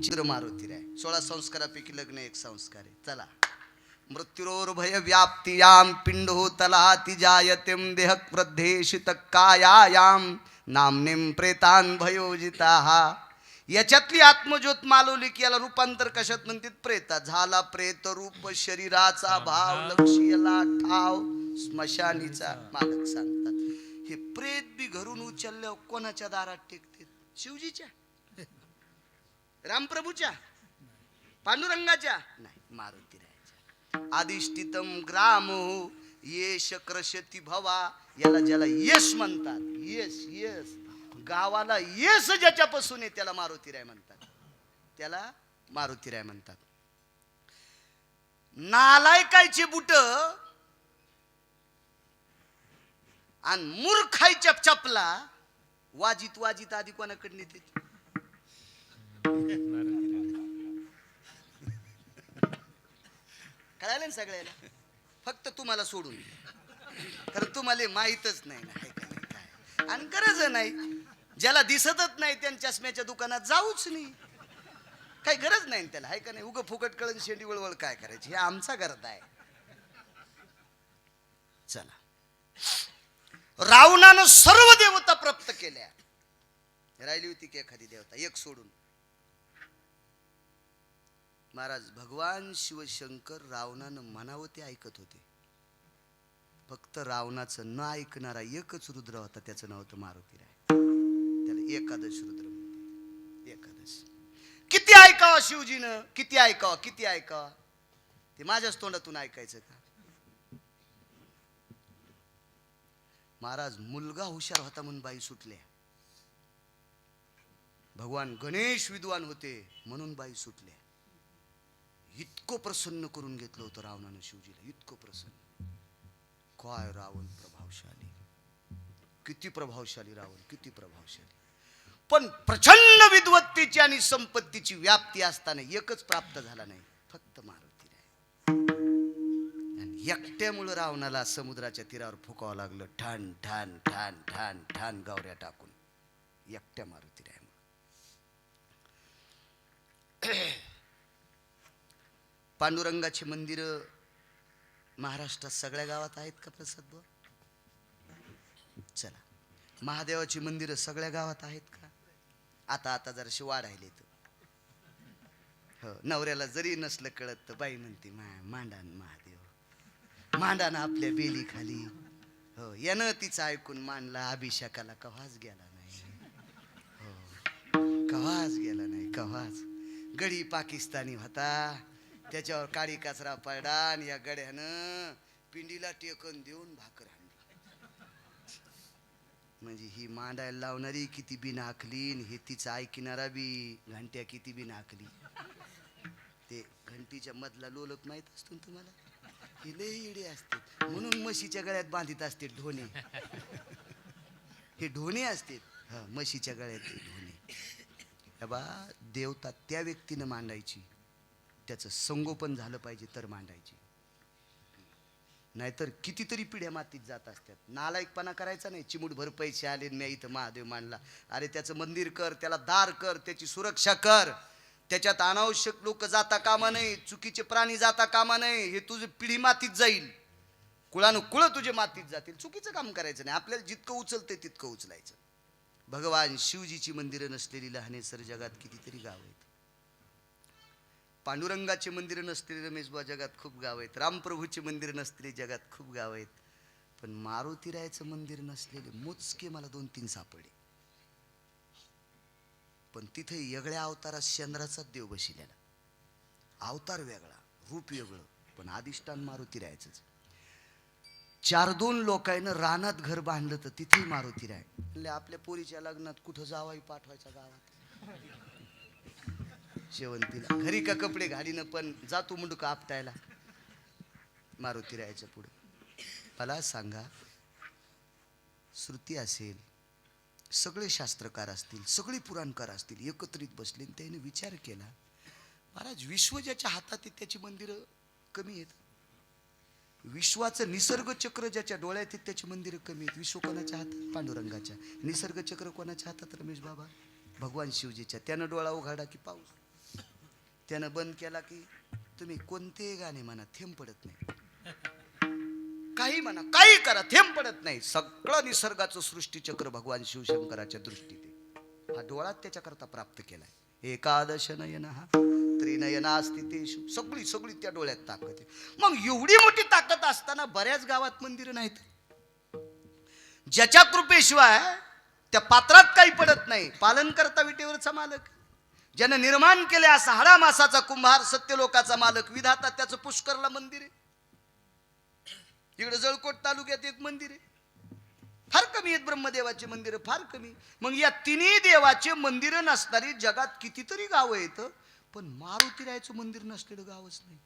चित्र मारुतीराय 16 संस्कारापैकी लग्न एक संस्कार आहे. चला. मृत्युरोर्भय व्याप्तियाम पिंडोतलाति जायतेम देह प्रद्धेशित कायायाम नामनिम प्रेतान भयोजिताः. याच्यातली आत्मज्योत मालवली की याला रूपांतर कशात म्हणतात? प्रेता. झाला प्रेत रूप शरीराचा भाव लक्षीला ठाव स्मशानीचा मालक सांगतात. हे प्रेत बी घरून उचलल्यावर कोणाच्या दारात टेकते? शिवजीच्या, रामप्रभूच्या, पांडुरंगाच्या नाही, मारुतीरायाच्या. अधिष्ठितम ग्रामो येश क्रशती भवा. याला ज्याला यश म्हणतात, यश यश गावाला यश ज्याच्यापासून आहे त्याला मारुतीराय म्हणतात. त्याला मारुतीराय म्हणतात. नालायकायचे बुट आणि मूर्खायच्या चपला वाजित वाजित आधी कोणाकडे नेते? कळालं ना सगळ्याला? फक्त तुम्हाला सोडून, कारण तुम्हाला माहीतच नाही ना काय. आणि गरज नाही, ज्याला दिसतच नाही त्यांच्या चष्म्याच्या दुकानात जाऊच नाही, काही गरज नाही त्याला, आहे का नाही? उग फुकट कळण शेंडी वळवळ काय करायची, हे आमचा गरज आहे. चला. रावणानं सर्व देवता प्राप्त केल्या, राहिली होती की एखादी देवता एक सोडून. महाराज भगवान शिवशंकर रावणानं म्हणावं ते ऐकत होते. फक्त रावणाचं न ऐकणारा एकच रुद्र होता, त्याचं नाव होतं मारुतीराय. त्याला एकादश रुद्र म्हणते. एकादश. किती ऐकावं शिवजीनं, किती ऐकावं, किती ऐकावं? ते माझ्याच तोंडातून ऐकायचं का? महाराज मुलगा हुशार होता म्हणून बाई सुटल्या. भगवान गणेश विद्वान होते म्हणून बाई सुटल्या. इतकं प्रसन्न करून घेतलं होतं रावणानं शिवजीला, इतकं प्रसन्न. काय रावण प्रभावशाली, किती प्रभावशाली रावण, किती प्रभावशाली. पण प्रचंड विद्वत्तेची आणि संपत्तीची व्याप्ती असताना एकच प्राप्त झाला नाही, फक्त मारुतीराय. आणि एकट्यामुळे रावणाला समुद्राच्या तीरावर फुकावं लागलं, ठाण ठाण ठाण ठाण ठाण गावऱ्या टाकून, एकट्या मारुतीराय. पांडुरंगाची मंदिर महाराष्ट्रात सगळ्या गावात आहेत का प्रसाद भाऊ? चला. महादेवाची मंदिरं सगळ्या गावात आहेत का? आता आता जराशी वाढायले तर. हो, नवऱ्याला जरी नसलं कळत तर बाई म्हणते मांडान महादेव, मांडान आपल्या बेली खाली. हो, यानं तिचं ऐकून मांडला अभिषेकाला कव्हाच गेला नाही. हो, कव्हाच गेला नाही, कव्हाच. गडी पाकिस्तानी होता, त्याच्यावर काळी कचरा पडला आणि या गड्यानं पिंडीला टेकन देऊन भाकर आणली. म्हणजे ही मांडायला लावणारी किती बी नाकली, हे तिचं ऐकणारा बी घंट्या किती बी नाकली. ते घंटीच्या मधला लोलक माहित असतो ना तुम्हाला, ही लय इडे असते म्हणून म्हशीच्या गळ्यात बांधित असते ढोणे. हे ढोणे असते, हा, म्हशीच्या गळ्यात ढोणे. बा देवता त्या व्यक्तीनं मांडायची, त्याचं संगोपन झालं पाहिजे तर मांडायची. नाहीतर कितीतरी पिढ्या मातीत जात असतात. नालायकपणा करायचा नाही. चिमूटभर पैसे आले मी इथं महादेव मांडला, अरे त्याचं मंदिर कर, त्याला दार कर, त्याची सुरक्षा कर. त्याच्यात अनावश्यक लोक जाता कामा नये, चुकीचे प्राणी जाता कामा नये. हे तुझी पिढी मातीत जाईल, कुळानं कुळ तुझे मातीत जातील. चुकीचं काम करायचं नाही. आपल्याला जितकं उचलतंय तितकं उचलायचं. भगवान शिवजीची मंदिरं नसलेली लहानेसर जगात कितीतरी गाव आहेत. पांडुरंगाचे मंदिर नसलेले रमेशबा जगात खूप गाव आहेत. रामप्रभूचे मंदिर नसलेले जगात खूप गाव आहेत. पण मारुतीरायाचं मंदिर नसलेले मोजके मला 2-3 सापडले. पण तिथे वेगळ्या अवतारात चंद्राचा देव बसिलेला, अवतार वेगळा, रूप वेगळं, पण अधिष्ठान मारुतीरायाचंच. 4-2 लोकांना रानात घर बांधलं तर तिथेही मारुतीराय. आपल्या पोरीच्या लग्नात कुठं जावाई पाठवायचा गावात शेवंतीला, घरी का कपडे घालीनं पण जातो मुंडका आपटायला मारुतीरायाच्या पुढे. मला सांगा, श्रुती असेल, सगळे शास्त्रकार असतील, सगळे पुराणकार असतील, एकत्रित बसले, त्याने विचार केला, महाराज विश्व ज्याच्या हातात आहे त्याची मंदिरं कमी आहेत. विश्वाचं निसर्ग चक्र ज्याच्या डोळ्यात आहेत त्याची मंदिरं कमी आहेत. विश्व कोणाच्या हातात? पांडुरंगाच्या. निसर्ग चक्र कोणाच्या हातात? रमेश बाबा भगवान शिवजीच्या. त्यानं डोळा उघाडा की पाऊस. त्यानं बंद केला की तुम्ही कोणतेही गाणे म्हणा थेंब पडत नाही. काही म्हणा, काही करा, थेंब पडत नाही. सगळं निसर्गाचं सृष्टीचक्र भगवान शिवशंकराच्या दृष्टीने हा डोळा त्याच्याकरता प्राप्त केलाय. एकादश नयन हा त्रिनयना असती तेषु, सगळी सगळी त्या डोळ्यात ताकद आहे. मग एवढी मोठी ताकद असताना बऱ्याच गावात मंदिरं नाहीत. ज्याच्या कृपेशिवाय त्या पात्रात काही पडत नाही. पालन करता विटेवरचा मालक, ज्यानं निर्माण केले असा हाडामासाचा कुंभार, सत्यलोकाचा मालक विधाता, त्याचं पुष्करला मंदिर आहे. इकडे जळकोट तालुक्यात एक मंदिर आहे. फार कमी आहेत ब्रह्मदेवाचे मंदिर, फार कमी. मग या तिन्ही देवाचे मंदिर नसणारी जगात कितीतरी गावं आहेत, पण मारुतीरायाचं मंदिर नसलेलं गावच नाही.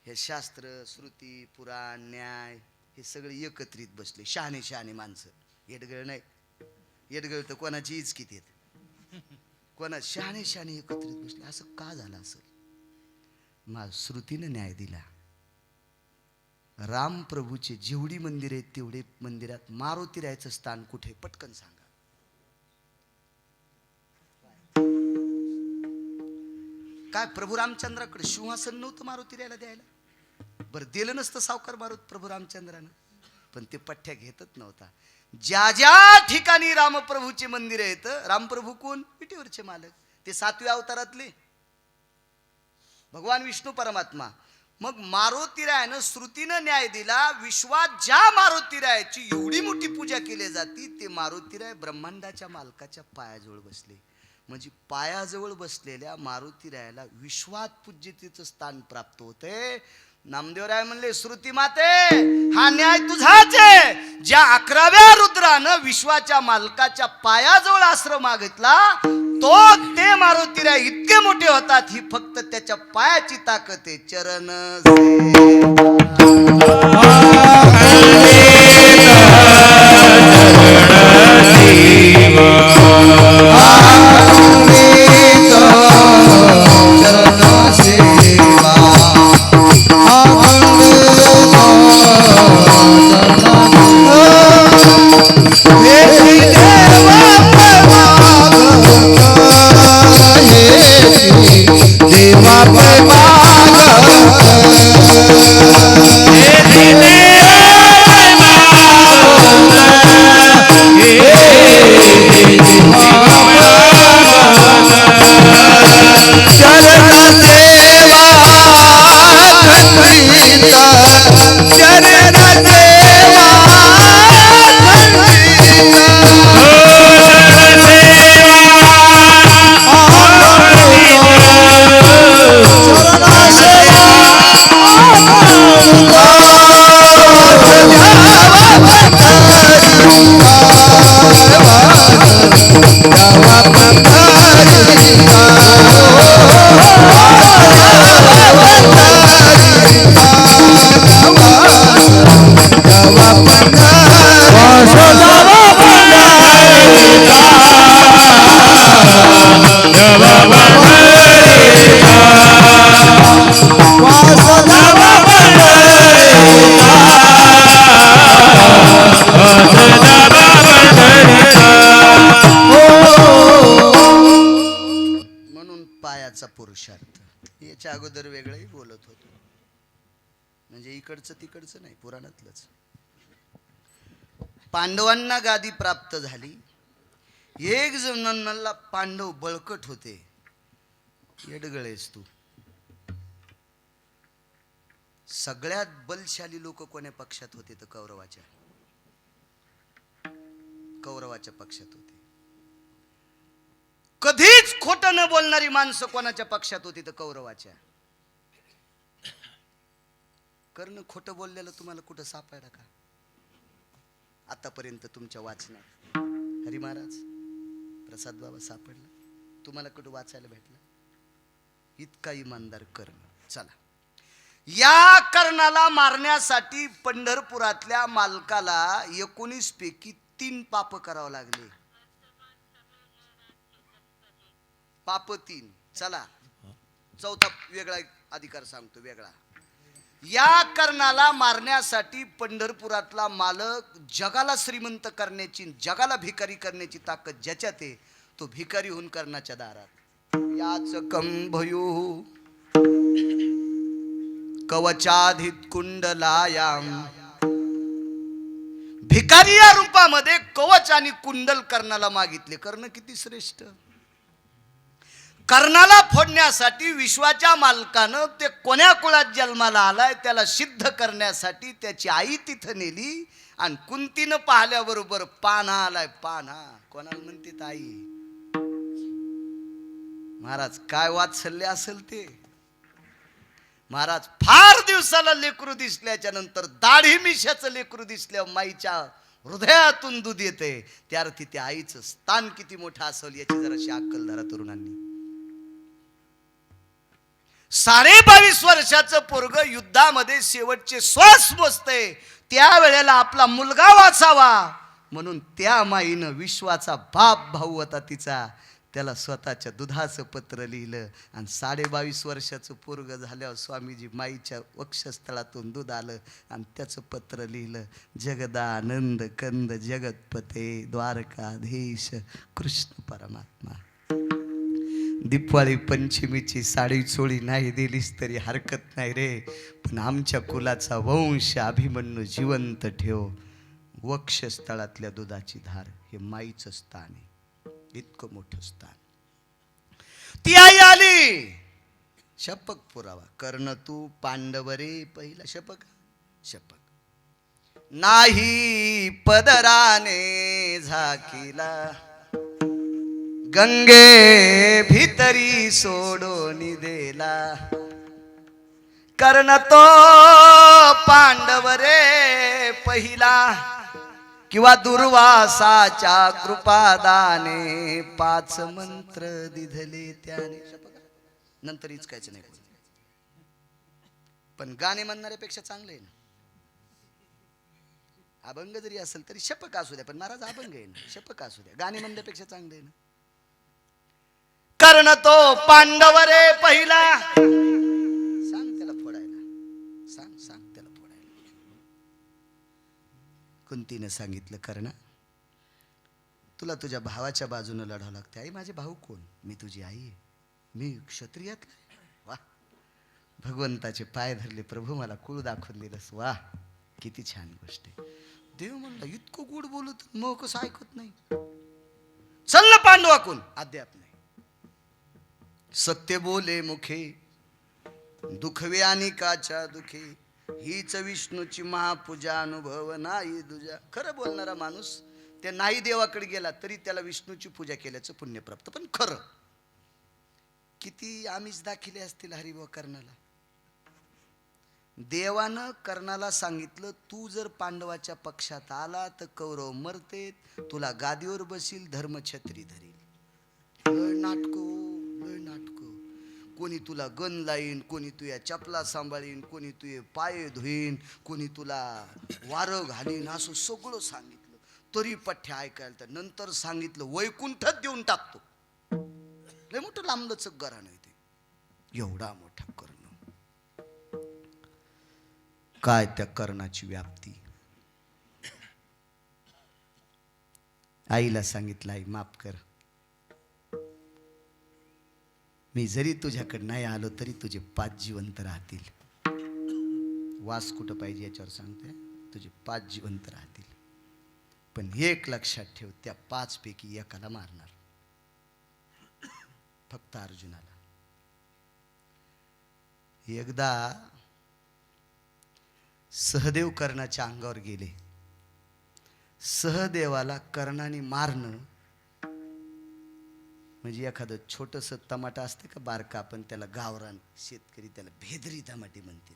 हे शास्त्र, श्रुती, पुराण, न्याय हे सगळे एकत्रित बसले. शहाणे शहाणे माणसं, येडगळ नाही. येडगळ तर कोणाची इचकीत येत, कोणा शहाणे शहाणे एकत्रित बसले. असं का झालं असेल? श्रुतीनं न्याय दिला. राम प्रभूचे जेवढी मंदिर आहेत तेवढे मंदिरात मारुतीरायाचं स्थान कुठे? पटकन सांगा. काय प्रभू रामचंद्राकडे सिंहासन नव्हतं मारुतीरायाला द्यायला? बरं दिलं नसतं सावकार प्रभू रामचंद्रानं, पण ते पठ्ठ्या घेतच नव्हता. ज्या ज्या ठिकाणी रामप्रभूचे मंदिर आहेत, रामप्रभू कोण? विटेवरचे मालक, ते 7व्या अवतारातले भगवान विष्णू परमात्मा. मग मारुतीरायानं श्रुतीनं न्याय दिला. विश्वात ज्या मारुतीरायाची एवढी मोठी पूजा केली जाते, ते मारुतीराय ब्रह्मांडाच्या मालकाच्या पायाजवळ बसले. म्हणजे पायाजवळ बसलेल्या मारुतीरायाला विश्वात पूज्यतेचं स्थान प्राप्त होते. नामदेवराय म्हणले, श्रुती माते हा न्याय तुझाच आहे. ज्या 11व्या रुद्रानं विश्वाच्या मालकाच्या पायाजवळ आश्रम मागितला, तो ते मारुतीराय इतके मोठे होतात. ही फक्त त्याच्या पायाची ताकद आहे. चरण पुरुषार्थ. याच्या अगोदर वेगळंही बोलत होतो, म्हणजे इकडचं तिकडचं नाही, पुराणातलंच. पांडवांना गादी प्राप्त झाली. एक जणांना पांडव बळकट होते. येडगळेस तू. सगळ्यात बलशाली लोक कोण्या पक्षात होते? तर कौरवाच्या पक्षात होते. कधीच खोटं न बोलणारी माणसं कोणाच्या पक्षात होती? तर कौरवाच्या. कर्ण खोटं बोललेलं तुम्हाला कुठं सापडलं का आतापर्यंत तुमच्या वाचनात? हरी महाराज, प्रसाद बाबा सापडला तुम्हाला? कुठं वाचायला भेटलं? इतका इमानदार कर्ण. चला, या कर्णाला मारण्यासाठी पंढरपुरातल्या मालकाला 19 पैकी 3 पाप करावं लागले. पाप 3. चला, चौथा वेगळा अधिकार सांगतो, वेगळा. या कर्णाला मारण्यासाठी पंढरपुरातला मालक जगाला श्रीमंत करण्याची, जगाला भिकारी करण्याची ताकद ज्याच्यात आहे, तो भिकारी होऊन कर्णाच्या दारात. याच कंभयू कवचाधित कुंडलायाम. भिकारी या रूपामध्ये कवच आणि कुंडल कर्णाला मागितले. कर्ण किती श्रेष्ठ. कर्णाला फोडण्यासाठी विश्वाच्या मालकानं ते कोण्या कुळात जन्माला आलाय त्याला सिद्ध करण्यासाठी त्याची आई तिथं नेली. आणि कुंतीनं पाहिल्याबरोबर पाना आलाय. पाना कोणाला म्हणते आई. महाराज काय वात्सल्य असेल ते. महाराज फार दिवसाला लेकरू दिसल्याच्या नंतर दाढी मिशाचं लेकरू दिसल्या माईच्या हृदयातून दूध येते. त्या अर्थी त्या आईचं स्थान किती मोठं असेल याची जराशी अक्कल धरा तरुणांनी. 22.5 वर्षाचं पोरग युद्धामध्ये शेवटचे श्वास मोजते. त्या वेळेला आपला मुलगा वाचावा म्हणून त्या माईनं विश्वाचा बाप भाऊ होता तिचा, त्याला स्वतःच्या दुधाचं पत्र लिहिलं. आणि 22.5 वर्षाचं पोरग झाल्यावर स्वामीजी माईच्या वक्षस्थळातून दूध आलं आणि त्याचं पत्र लिहिलं. जगदानंद कंद जगतपते द्वारकाधीश कृष्ण परमात्मा. दिवाळी पंचमीची साडी चोळी नाही दिलीस तरी हरकत नाही रे, पण आमच्या कुलाचा वंश अभिमन्यू जिवंत ठेव. वक्षस्थळातल्या दुधाची धार हे माईचं स्थान आहे. इतकं मोठं स्थान. ती आई आली. शपक पुरावा. कर्ण तू पांडवरे पहिला शपक. शपक नाही पदराने झाकीला गंगे भितरी सोडून दिला. कर्ण तो पांडवरे पहिला किंवा दुर्वासाच्या कृपादाने 5 मंत्र दिधले त्याने. नंतर इचकायचं नाही. पण गाणे म्हणणाऱ्यापेक्षा चांगले आहे ना. अभंग जरी असेल तरी शपक असू द्या. पण महाराज अभंग आहे ना, शपक असू द्या. गाणे म्हणण्यापेक्षा चांगले आहे ना. कर्ण तो पांडवरे पहिला. सांग त्याला फोडायला. सांग त्याला फोडायला. कुंतीने सांगितलं कर्ण तुला तुझ्या भावाच्या बाजूने लढावं लागते. आई माझे भाऊ कोण. मी तुझी आई आहे. मी क्षत्रियातला आहे. वा भगवंताचे पाय धरले. प्रभू मला कुळ दाखवून दिलंस. वा किती छान गोष्ट आहे. देव म्हणला इतकं गोड बोलत मग कसं ऐकत नाही. चल ना पांडवाकून. अद्याप नाही. सत्य बोले मुखे दुखवे अनिकाच्या दुखे हीच विष्णूची महापूजा अनुभव नाही दुजा. खरं बोलणारा माणूस त्या नाही देवाकडे गेला तरी त्याला विष्णूची पूजा केल्याचं पुण्य प्राप्त. पण खरं किती आमिष दाखिले असतील हरिभाऊ कर्णाला. देवानं कर्णाला सांगितलं तू जर पांडवाच्या पक्षात आला तर कौरव मरते, तुला गादीवर बसील, धर्मछत्री धरील. नाटक कोणी तुला गन लाईन, कोणी तुझ्या चपला सांभाळीन, कोणी तुझे पाय धुईन, कोणी तुला वारं घालीन, असं सगळं सांगितलं. तरी पठ्या ऐकायला. तर नंतर सांगितलं वैकुंठच देऊन टाकतो. लय मोठं लांबलचक घराणं आहे ते. एवढा मोठा कर्ण. काय त्या कर्णाची व्याप्ती. आईला सांगितलं आई माफ कर. मी जरी तुझ्याकडे नाही आलो तरी तुझे 5 जिवंत राहतील. वास कुठं पाहिजे याच्यावर सांगते. तुझे 5 जिवंत राहतील. पण एक लक्षात ठेव त्या 5 पैकी एकाला मारणार. फक्त अर्जुनाला. एकदा सहदेव कर्णाच्या अंगावर गेले. सहदेवाला कर्णाने मारणं म्हणजे एखादं छोटंसं टमाटा असतं का बारका, आपण त्याला गावरान शेतकरी त्याला भेदरी टमाटे म्हणते.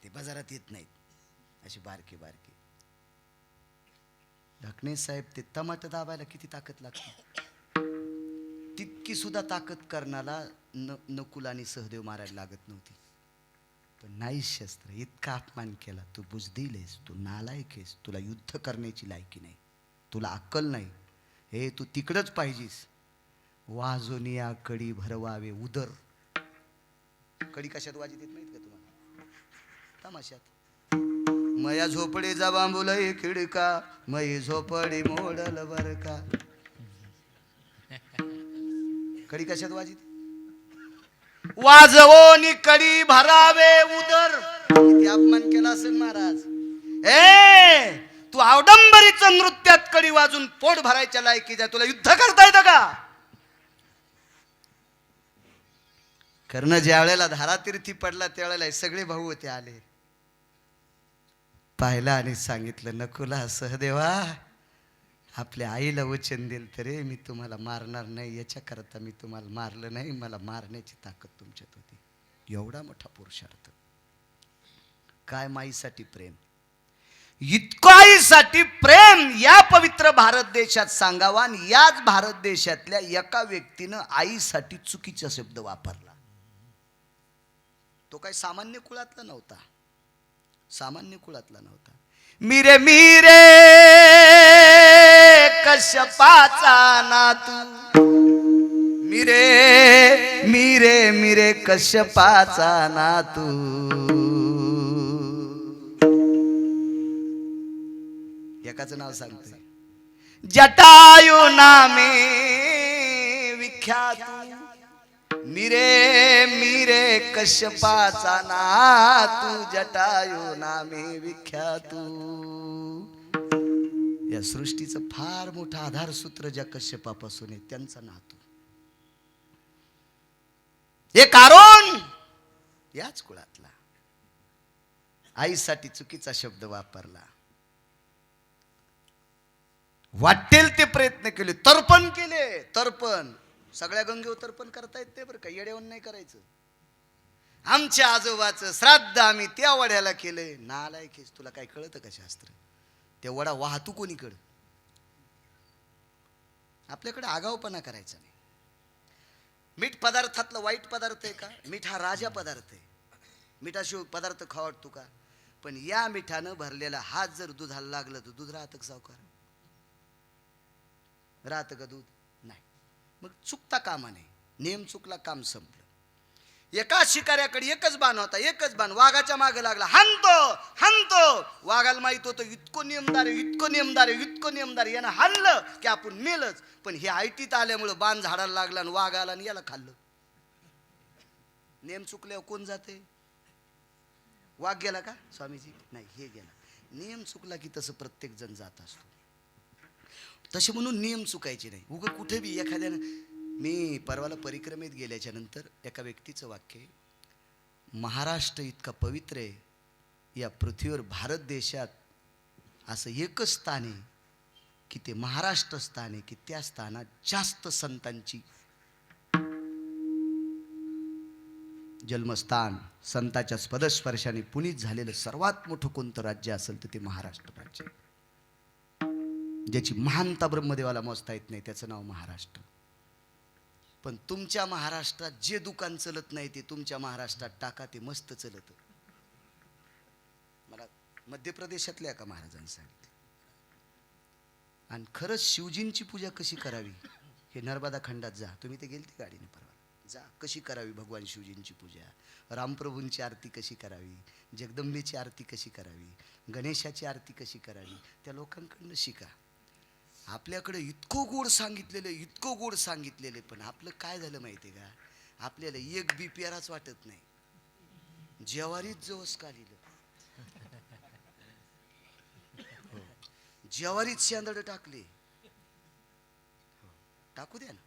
ते बाजारात येत नाहीत असे बारके बारके. ढकणे साहेब ते टमाटर दाबायला किती ताकद लागते. तितकी सुद्धा ताकद कर्णाला नकुल आणि सहदेव मारायला लागत नव्हती. पण नाही शस्त्र. इतका अपमान केला. तू बुजदिल आहेस, तू नालायक आहेस, तुला युद्ध करण्याची लायकी नाही, तुला अक्कल नाही, हे तू तिकडच पाहिजेस. वाजोनिया कडी भरवावे उदर. कडी कशात वाजत येत माहित का तुम्हाला. तमाशात. मया झोपडे जा बांबुलय खिडका, मई झोपडी मोडल बर का. कडी कशात वाजिते? वाजवोनी कडी भरावे उदर. किती अपमान केला असेल महाराज. तू अवडंबरीचं नृत्यात कडी वाजून पोट भरायच्या लायकीचा, तुला युद्ध करता येतं का? कर्ण ज्या वेळेला धारातीर्थी पडला त्यावेळेला सगळे भाऊ होते आले, पाहिलं आणि सांगितलं, नकुला सहदेवा, आपल्या आईला वचन दिल तरी मी तुम्हाला मारणार नाही, याच्या करता मी तुम्हाला मारलं नाही, मला मारण्याची ताकद तुमच्यात होती. एवढा मोठा पुरुषार्थ. काय माईसाठी प्रेम, इतकं आईसाठी प्रेम या पवित्र भारत देशात सांगावा. आणि याच भारत देशातल्या एका व्यक्तीनं आईसाठी चुकीचा शब्द वापरला. तो काही सामान्य कुळातला नव्हता, सामान्य कुळातला नव्हता. मिरे मिरे कश्यपाचा नातू, मिरे मिरे मिरे कश्यपाचा नातू. एकाचं नाव सांगतोय, जटायू नामे विख्यात, मिरे मिरे कश्यपाचा नातू, जटायू नामे विख्यात. या सृष्टीचं फार मोठं आधारसूत्र ज्या कश्यपापासून आहे त्यांचा नातू. हे कारण याच कुळातला आईसाठी चुकीचा शब्द वापरला. वाटेल ते प्रयत्न केले, तर्पण केले. तर्पण सगळ्या गंगेवर तर्पण करता येत ते बरं का, येड्यावरून नाही करायचं. आमच्या आजोबाचं श्राद्ध आम्ही त्या वड्याला केलंय. नालायक, तुला काय कळतं का शास्त्र? ते वडा वाहतू कोणीकडं? आपल्याकडे आगाऊपणा करायचा नाही. मीठ पदार्थातलं वाईट पदार्थ आहे का? मीठ हा राजा पदार्थ आहे. मिठाशिवाय पदार्थ खावडतो का? पण या मिठानं भरलेला हात जर दुधाला लागलं तर दूध राहतं का सावकार? राहतं का दूध? नाही. मग चुकता कामा नाही. नेम चुकला, काम संपलं. एका शिकाऱ्याकडे एकच बाण होता, एकच बाण. वाघाच्या मागे लागला, हाणतो हाणतो. वाघाला माहित होतं इतकं नियमदार आहे, इतकं नियमदार आहे, इतकं नियमदार. यानं हाणलं की आपण मेलच. पण हे आयटीत आल्यामुळं बाण झाडाला लागला आणि वाघ आला आणि याला खाल्लं. नेम चुकल्यावर कोण जाते? वाघ गेला का स्वामीजी? नाही, हे गेला. नियम चुकला की तसं प्रत्येक जण जात असतो. तसे म्हणून नियम चुकायचे नाही. उगं कुठे बी एखाद्यानं. मी परवाला परिक्रमेत गेल्याच्या नंतर एका व्यक्तीचं वाक्य आहे, महाराष्ट्र इतका पवित्र आहे, या पृथ्वीवर भारत देशात असं एकच स्थान आहे की ते महाराष्ट्र स्थान आहे की त्या स्थानात जास्त संतांची जन्मस्थान, संतांच्या पदस्पर्शाने पुनीत झालेलं सर्वात मोठं कोणतं राज्य असेल तर ते महाराष्ट्र राज्य. ज्याची महानता ब्रह्मदेवाला मोजता येत नाही त्याचं नाव महाराष्ट्र. पण तुमच्या महाराष्ट्रात जे दुकान चलत नाही ते तुमच्या महाराष्ट्रात टाका, ते मस्त चलत. मला मध्य प्रदेशातल्या एका महाराजांनी सांगितलं. आणि खरंच शिवजींची पूजा कशी करावी हे नर्मदा खंडात जा. तुम्ही ते गेलते गाडीने परवा, जा. कशी करावी भगवान शिवजींची पूजा, रामप्रभूंची आरती कशी करावी, जगदंबेची आरती कशी करावी, गणेशाची आरती कशी करावी, त्या लोकांकडनं शिका. आपल्याकडे इतकं गोड सांगितलेलं, इतकं गोड सांगितलेलं, पण आपलं काय झालं माहिती आहे का? आपल्याला एक बी प्याराच वाटत नाही. ज्वारीत जवस का लिहिलं, ज्वारीत शेंदड टाकले. टाकू द्या ना,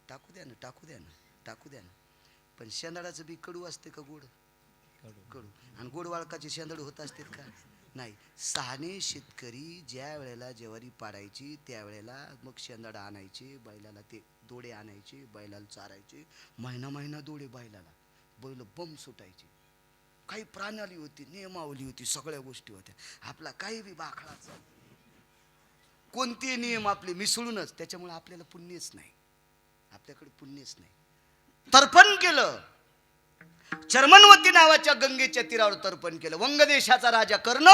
टाकू द्या ना, टाकू द्या ना, टाकू द्या ना. पण शेंदडाचं बी कडू असते का? गोड कडू. आणि गोड वाळकाचे शेंदड होत असतील का? नाही. सहाने शेतकरी ज्या वेळेला ज्वारी पाडायची त्यावेळेला मग शेंदड आणायचे, बैलाला ते दोडे आणायचे, बैलाला चारायचे. महिना महिना दोडे बैलाला, बैल बम सुटायचे. काही प्रणाली होती, नियमावली होती, सगळ्या गोष्टी होत्या. आपला काही बी बाखळाचा कोणते नियम आपले मिसळूनच. त्याच्यामुळे आपल्याला पुण्यच नाही, आपल्याकडे पुण्यच नाही. तर्पण केलं, चर्मनवती नावाच्या गंगेच्या तीरावर तर्पण केलं. वंगदेशाचा राजा कर्ण,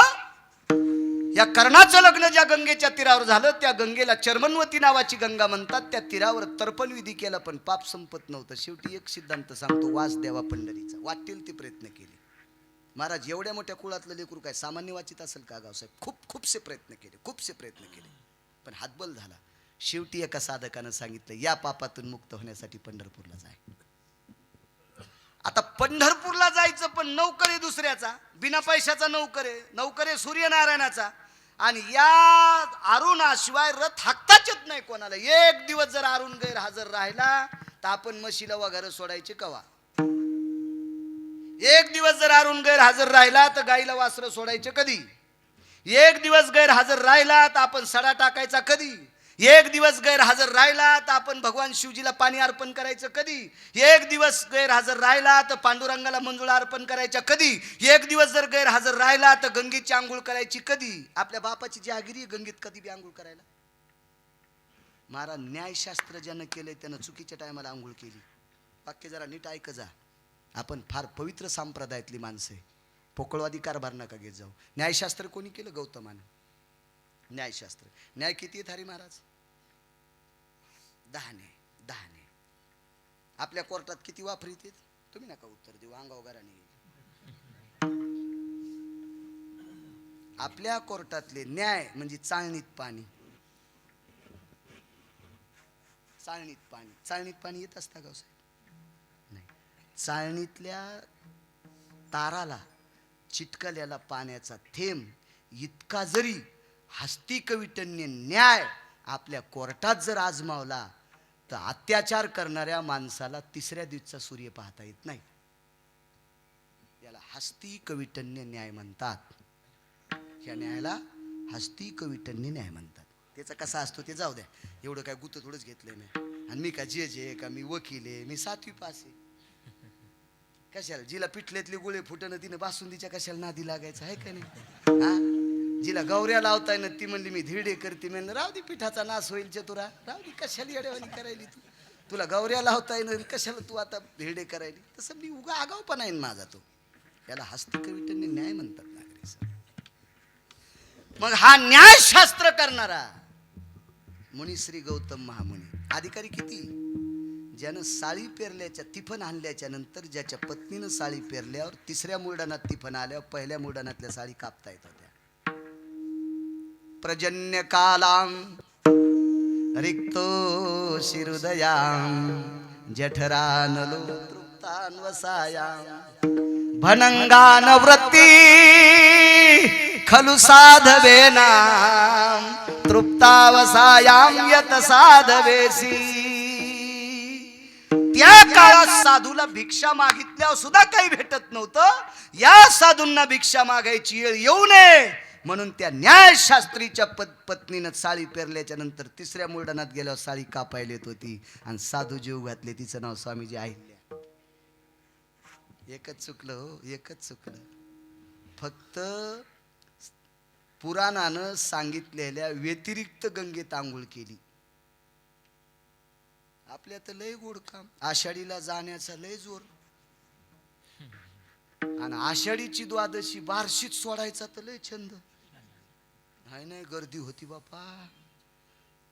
या कर्णाचं लग्न ज्या गंगेच्या तीरावर झालं त्या गंगेला चर्मनवती नावाची गंगा म्हणतात. त्या तीरावर तर्पण विधी केला पण पाप संपत नव्हतं. शेवटी एक सिद्धांत सांगतो, वास द्यावा पंढरीचा. वाटेल ते प्रयत्न केले. महाराज एवढ्या मोठ्या कुळातलं लेकरू काय सामान्य वाचित असेल का गावसाहेब? खूपसे प्रयत्न केले, खूपसे प्रयत्न केले, पण हातबल झाला. शेवटी एका साधकानं सांगितलं, या पापातून मुक्त होण्यासाठी पंढरपूरला जाय. आता पंढरपूरला जायचं, पण नौकर आहे दुसऱ्याचा, बिना पैशाचा नौकर आहे सूर्यनारायणाचा, आणि या अरुणाशिवाय रथ हाकताच येत नाही कोणाला. एक दिवस जर अरुण गैरहजर राहिला तर आपण म्हशीला वगैरे सोडायचे कवा. एक दिवस जर अरुण गैरहजर राहिला तर गाईला वासरं सोडायचे कधी. एक दिवस गैरहजर राहिला तर आपण सडा टाकायचा कधी. एक दिवस गैरहजर राहिला तर आपण भगवान शिवजीला पाणी अर्पण करायचं कधी. एक दिवस गैरहजर राहिला तर पांडुरंगाला मंजुळा अर्पण करायच्या कधी. एक दिवस जर गैरहजर राहिला तर गंगेची आंघोळ करायची कधी. आपल्या बापाची जहागिरी गंगेत कधी बी आंघोळ करायला. महाराज न्यायशास्त्र ज्यानं केलंय त्यानं चुकीच्या टायमाला आंघोळ केली. वाक्य जरा नीट ऐक जा. आपण फार पवित्र संप्रदायातली माणसं आहे. पोकळवादी कारभार नका घेत जाऊ. न्यायशास्त्र कोणी केलं? गौतमानं. न्यायशास्त्र. न्याय किती आहेत हरी महाराज? 10 ने. आपल्या कोर्टात किती वापरीत आहेत? तुम्ही नका उत्तर देऊ, अंगाव घराने. आपल्या कोर्टातले न्याय म्हणजे चाळणीत पाणी. चाळणीत पाणी येत असता गाव साहेब? नाही. चाळणीतल्या ताराला चिटकलेला पाण्याचा थेंब इतका जरी हस्तिकविटन्य न्याय आपल्या कोर्टात जर आजमावला तर अत्याचार करणाऱ्या माणसाला तिसऱ्या दिवसाचा सूर्य पाहता येत नाही. याला हस्तिकविटन्य न्याय म्हणतात. या न्यायाला हस्तिकविटन्य न्याय म्हणतात. त्याचा कसा असतो ते जाऊ द्या, एवढं काय गुत थोडंच घेतलंय मी. आणि मी का जज आहे का? मी वकील आहे, मी 7वी पास आहे. कशाला जिला पिठल्यातले गोळे फुटणं तिनं बासुंदीच्या कशाला नादी लागायचं आहे का नाही? हा, जिला गौऱ्या लावताय ना ती म्हणली मी धिरडे करते. म्हणलं राहू दे, पिठाचा नाश होईल चतुरा, राहू दे, कशाला येड्यावानी करायली तू. तुला गौऱ्या लावताय ना, कशाला तू आता धिरडे करायली. तसं मी उगा आगाऊपणा आहे माझा तो. याला हस्तिकविटन्य न्याय म्हणतात नागरी साहेब. मग हा न्यायशास्त्र करणारा मुनी श्री गौतम महामुनी. अधिकारी किती? ज्यानं साळी पेरल्याच्या तिफन आणल्याच्या नंतर ज्याच्या पत्नीनं साळी पेरल्यावर तिसऱ्या मुरडानात तिफन आल्यावर पहिल्या मुरडानातल्या साळी कापता येत होत्या. पर्जन्य कालां रिक्तो शिरुदयां जठरानलो तृप्तान वसायां भनंगान वृत्ती खलु साधवेना तृप्तावसायां यत साधवेसी. त्या काळात साधूला भिक्षा मागितल्यावर सुद्धा काही भेटत नव्हतं. या साधूंना भिक्षा मागायची वेळ येऊ नये म्हणून त्या न्यायशास्त्रीच्या पत्नीनं साळी पेरल्याच्या नंतर तिसऱ्या मुरडानात गेल्यावर साळी कापायला येत होती. आणि साधू जीव घातले, तिचं नाव स्वामीजी अहिल्या. एकच चुकलं हो, एकच चुकलं. फक्त पुराणानं सांगितलेल्या व्यतिरिक्त गंगेत आंघोळ केली. आपल्या तर लय गोड काम. आषाढीला जाण्याचा लय जोर, आणि आषाढीची द्वादशी बार्शीत सोडायचा तर लय छंद. नाही गर्दी होती बापा.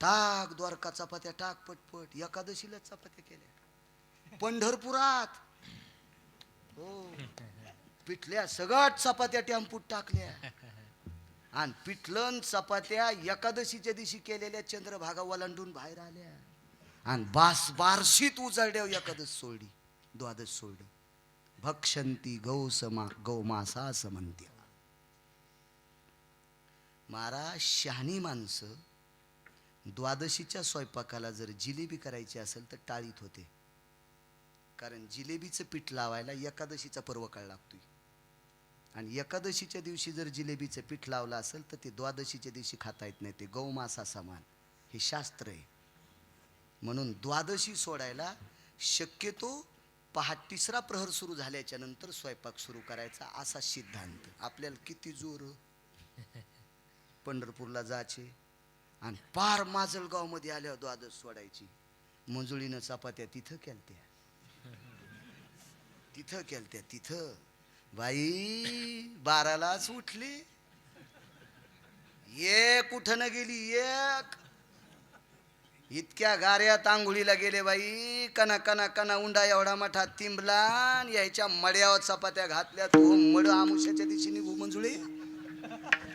टाक द्वारका चपात्या, टाक पटपट. एकादशीला चपात्या केल्या पंढरपुरात. हो, पिठल्या सगळ्यात चपात्या टेम्पूत टाकल्या. आणि पिठलन चपात्या एकादशीच्या दिवशी केलेल्या चंद्रभागा वलांडून बाहेर आल्या. आणि बार्शीत उजाड्याव एकादश सोडली, द्वादश सोडली. भक्षंती गौमासा असं म्हणते. महाराज शहाणी माणसं द्वादशीच्या स्वयंपाकाला जर जिलेबी करायची असेल तर टाळीत होते. कारण जिलेबीचं पीठ लावायला एकादशीचा पर्व काळ लागतोय. आणि एकादशीच्या दिवशी जर जिलेबीचं पीठ लावलं असेल तर ते द्वादशीच्या दिवशी खाता येत नाही. ते गौमासा समान. हे शास्त्र आहे. म्हणून द्वादशी सोडायला शक्यतो तिसरा प्रहर सुरू झाल्याच्या नंतर स्वयंपाक सुरू करायचा असा सिद्धांत. आपल्याला किती जोर पंढरपूरला जायचे आणि पार माजलगाव मध्ये आल्यावर द्वादश सोडायची. मंजुळीनं चपात्या तिथं केलत्या तिथं बाई 12लाच उठली. एक कुठं न गेली एक. इतक्या गाऱ्यात आंघोळीला गेले बाई. कना कना कना उंडा एवढा मोठा तिंबलान यायच्या मड्यावर चपात्या घातल्या. तो मड आमुष्याच्या दिवशी निघू मंजुळे.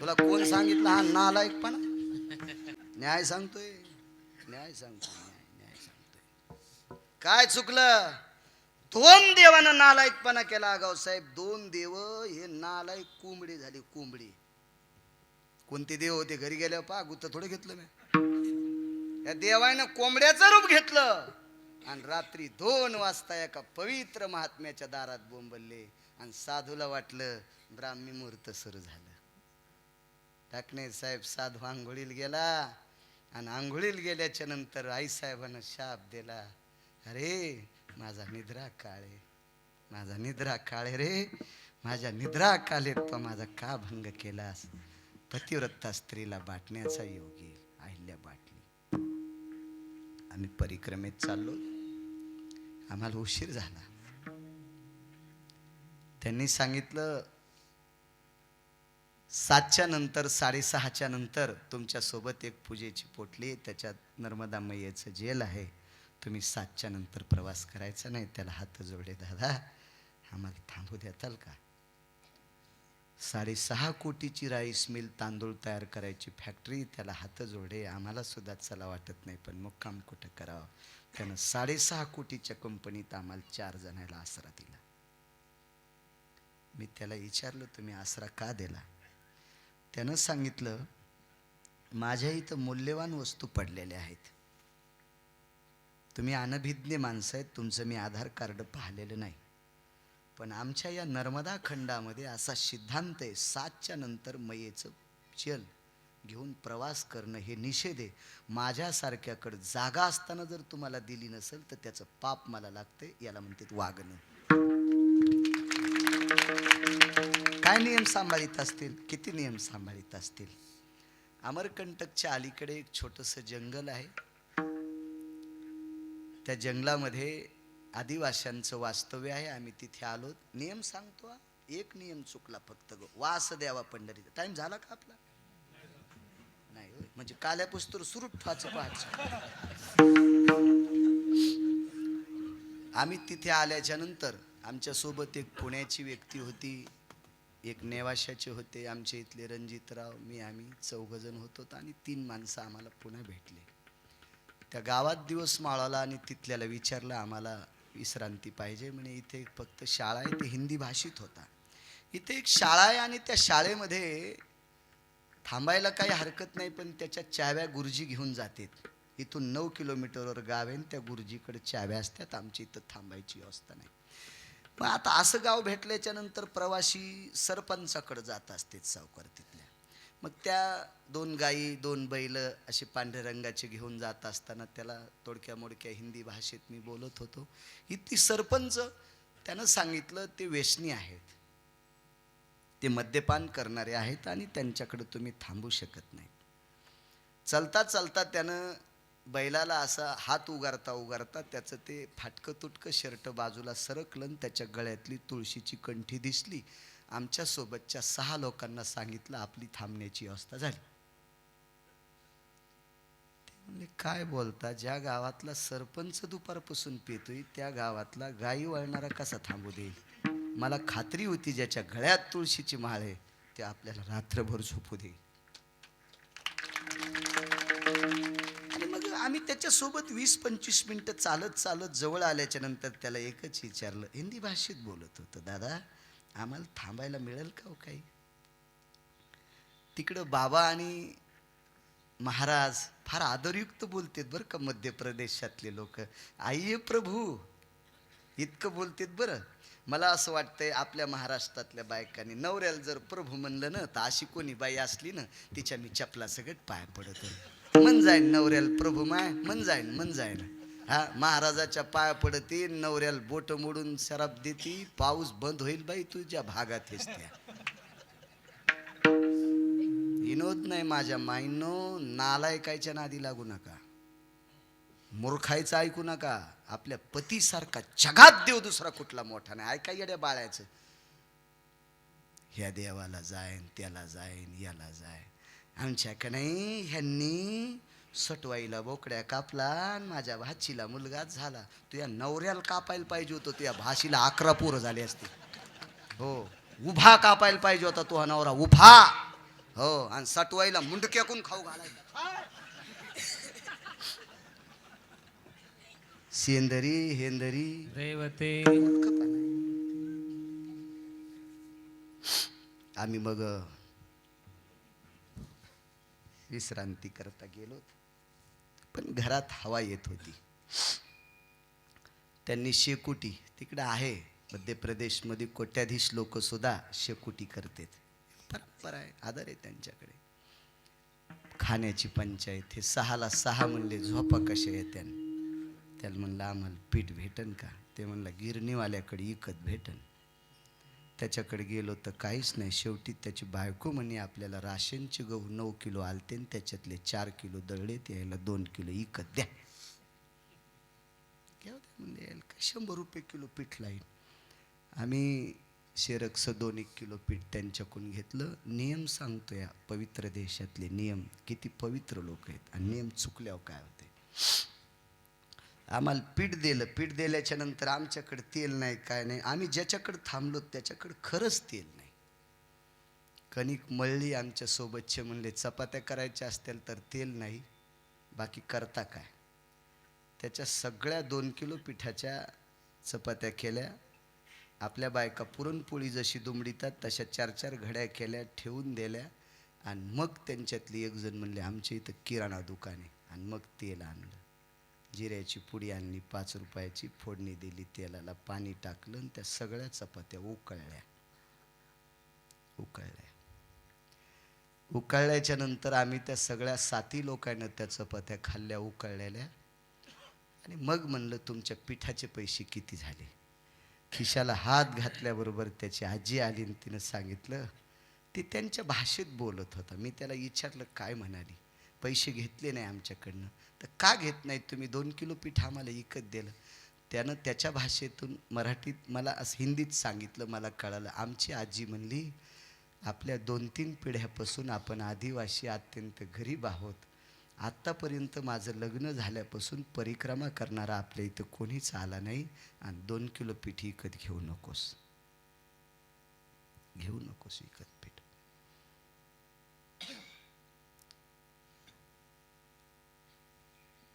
तुला कोण सांगितलं हा नालायकपणा? न्याय सांगतोय. न्याय सांगतोय. काय चुकलं? दोन देवानं नालायकपणा केला गाव साहेब. दोन देव हे नालायक कोंबडी झाली. कोंबडी. कोणते देव होते? घरी गेल्यावर पा गुत्त थोडं घेतलं मी. या देवानं कोंबड्याचं रूप घेतलं आणि रात्री 2 वाजता एका पवित्र महात्म्याच्या दारात बोंबलले आणि साधूला वाटलं ब्राह्मी मुहूर्त सुरू झालं. टाकणे साहेब साधू आंघोळीला गेला आणि आंघोळीला गेल्याच्या नंतर आईसाहेबांना शाप दिला. अरे माझा निद्रा काळे, माझा निद्रा काळे रे, माझ्या निद्रा कालेत तो माझा का भंग केलास? पतिव्रता स्त्रीला बाटण्याचा योग येईल. अहिल्या बाटली. आम्ही परिक्रमेत चाललो. आम्हाला उशीर झाला. त्यांनी सांगितलं 7च्या नंतर 6:30च्या नंतर तुमच्या सोबत एक पूजेची पोटली, त्याच्यात नर्मदा मैयेचं जेल आहे. तुम्ही 7च्या नंतर प्रवास करायचा नाही. त्याला हात जोडले. दादा आम्हाला थांबू देताल का? 6.5 कोटीची राईस मिल, तांदूळ तयार करायची फॅक्टरी, त्याला हात जोडे. आम्हाला सुद्धा चला वाटत नाही, पण मुक्काम कुठं करावं? त्यानं 6.5 कोटीच्या कंपनीत आम्हाला 4 जणांना आसरा दिला. मी त्याला विचारलं तुम्ही आसरा का दिला? त्यानं सांगितलं माझ्या इथं मूल्यवान वस्तू पडलेल्या आहेत. तुम्ही अनभिज्ञ माणसं आहेत, तुमचं मी आधार कार्ड पाहिलेलं नाही, पण आमच्या या नर्मदा खंडामध्ये असा सिद्धांत आहे 7च्या नंतर मैयेचं चल घेऊन प्रवास करणं हे निषेध आहे. माझ्यासारख्याकडे जागा असताना जर तुम्हाला दिली नसेल तर त्याचं पाप मला लागते. याला म्हणतात वागणं. काय नियम सांभाळीत असतील? किती नियम सांभाळीत असतील? अमरकंटकच्या अलीकडे एक छोटंसं जंगल आहे. त्या जंगलामध्ये आदिवाशांचं वास्तव्य आहे. आम्ही तिथे आलो. नियम सांगतो. एक नियम चुकला फक्त. वास द्यावा पंढरीत. टाइम झाला का आपला? नाही होय. म्हणजे काल्या पुस्तूर सुरू ठेवायचं पाहायचं. आम्ही तिथे आल्याच्या नंतर आमच्या सोबत एक पुण्याची व्यक्ती होती, एक नेवाशाचे होते, आमच्या इथले रणजितराव, आम्ही 4 जण होतो आणि 3 माणसं आम्हाला पुन्हा भेटले. त्या गावात दिवस माळाला आणि तिथल्याला विचारलं आम्हाला विश्रांती पाहिजे. म्हणे इथे फक्त शाळा आहे. ते हिंदी भाषित होता. इथे एक शाळा आहे आणि त्या शाळेमध्ये थांबायला काही हरकत नाही, पण त्याच्या चाव्या गुरुजी घेऊन जातात. इथून 9 किलोमीटरवर गाव आहे. त्या गुरुजीकडे चाव्या असतात. आमची इथं थांबायची व्यवस्था नाही. पण आता असं गाव भेटल्याच्या नंतर प्रवासी सरपंचाकडे जात असतात सावकार तिथल्या. मग त्या 2 गाई 2 बैल असे पांढऱ्या रंगाचे घेऊन जात असताना त्याला तोडक्या मोडक्या हिंदी भाषेत मी बोलत होतो. इथली सरपंच त्यानं सांगितलं ते व्यसनी आहेत, ते मद्यपान करणारे आहेत आणि त्यांच्याकडे तुम्ही थांबू शकत नाही. चलता चलता त्यानं बैलाला असा हात उगारता उगारता त्याचं ते फाटकं तुटकं शर्ट बाजूला सरकलं. त्याच्या गळ्यातली तुळशीची कंठी दिसली. आमच्या सोबतच्या 6 लोकांना सांगितलं आपली थांबण्याची व्यवस्था झाली. ते म्हणले काय बोलता? ज्या गावातला सरपंच दुपारपासून पितोय त्या गावातला गाई वळणारा कसा थांबू देईल? मला खात्री होती ज्याच्या गळ्यात तुळशीची माळ आहे ते आपल्याला रात्रभर झोपू देईल. आणि मग आम्ही त्याच्यासोबत 20-25 मिनिटं चालत चालत जवळ आल्याच्या नंतर त्याला एकच विचारलं. हिंदी भाषेत बोलत होतं. दादा आम्हाला थांबायला मिळेल का हो काही? तिकडं बाबा आणि महाराज फार आदरयुक्त बोलतात बरं का मध्य प्रदेशातले लोक. आइये प्रभू इतकं बोलतात बरं. मला असं वाटतंय आपल्या महाराष्ट्रातल्या बायकांनी नवऱ्याला जर प्रभू म्हणलं ना तर अशी कोणी बाई असली ना तिच्या मी चपला सगळं पाय पडत मन जाईन. नवऱ्याला प्रभू माय मन जाईन. हा महाराजाच्या पाया पडती, नवऱ्याला बोट मोडून शराब देती, पाऊस बंद होईल बाई तुझ्या भागात हेच त्या. विनोद नाही माझ्या माईनो. नालायकाच्या नादी लागू नका, मूर्खायचं ऐकू नका. आपल्या पतीसारखा जगात देव दुसरा कुठला मोठा नाही. ऐका येड्या बाळायचं. ह्या देवाला जाईन, त्याला जाईन, याला जाईन. आमच्याकडे नाही. ह्यांनी सटवाईला बोकड्या कापला आणि माझ्या भाचीला मुलगाच झाला. तुझ्या नवऱ्याला कापायला पाहिजे होतं, तुझ्या भाशीला 11 पोरं झाली असती. हो उभा कापायला पाहिजे होता तो नवरा उभा. हो आणि सटवाईला मुंडक्याकून खाऊ घालायला. सेंदरी हेंदरी रेवते. आम्ही मग विश्रांती करता गेलो, पण घरात हवा येत होती. त्यांनी शेकोटी तिकडे आहे मध्य प्रदेशमध्ये, कोट्याधीश लोक सुद्धा शेकोटी करतात, परंपरा आहे, आदर आहे त्यांच्याकडे. खाण्याची पंचायत. हे 6ला 6 म्हणले झोपा कशा येत्या. त्याला म्हणलं आम्हाला पीठ भेटन का? ते म्हणलं गिरणीवाल्याकडे इकत भेटन. त्याच्याकडे गेलो तर काहीच नाही. शेवटी त्याची बायको म्हणे आपल्याला राशनचे गहू 9 किलो आलते, त्याच्यातले 4 किलो दळले, यायला 2 किलो इकत द्या. म्हणजे 100 रुपये किलो पीठ लाईन. आम्ही शेरक्स 2-1 किलो पीठ त्यांच्याकडून घेतलं. नियम सांगतो या पवित्र देशातले नियम, किती पवित्र लोक आहेत, आणि नियम चुकल्यावर काय होते. आम्हाला पीठ दिलं. पीठ दिल्याच्या नंतर आमच्याकडे तेल नाही, काय नाही. आम्ही ज्याच्याकडे थांबलो त्याच्याकडे खरंच तेल नाही. कणिक मळली. आमच्या सोबतचे म्हणले चपात्या करायच्या असतील तर तेल नाही, बाकी करता काय. त्याच्या सगळ्या 2 किलो पिठाच्या चपात्या केल्या. आपल्या बायका पुरणपोळी जशी दुमडीतात तशा 4-4 घड्या केल्या, ठेवून दिल्या. आणि मग त्यांच्यातली एक जण म्हणले आमच्या इथं किराणा दुकान आहे, आणि मग तेल आणलं. जिऱ्याची पुडी आणली 5 रुपयाची, फोडणी दिली, तेलाला पाणी टाकलं, आणि त्या सगळ्या चपात्या उकळल्याच्या नंतर आम्ही त्या सगळ्या 7 लोकांना त्या चपात्या खाल्ल्या उकळलेल्या. आणि मग म्हणलं तुमच्या पिठाचे पैसे किती झाले. खिशाला हात घातल्याबरोबर त्याची आजी आली आणि तिनं सांगितलं. ती त्यांच्या भाषेत बोलत होता. मी त्याला विचारलं काय म्हणाली. पैसे घेतले नाही आमच्याकडनं. तर का घेत नाही तुम्ही, 2 किलो पीठ आम्हाला विकत दिलं. त्यानं त्याच्या भाषेतून मराठीत मला असं हिंदीत सांगितलं, मला कळालं. आमची आजी म्हणली आपल्या 2-3 पिढ्यापासून आपण आदिवासी अत्यंत गरीब आहोत. आत्तापर्यंत माझं लग्न झाल्यापासून परिक्रमा करणारा आपल्या इथं कोणीच आला नाही, आणि 2 किलो पीठ विकत घेऊ नकोस विकत पीठ.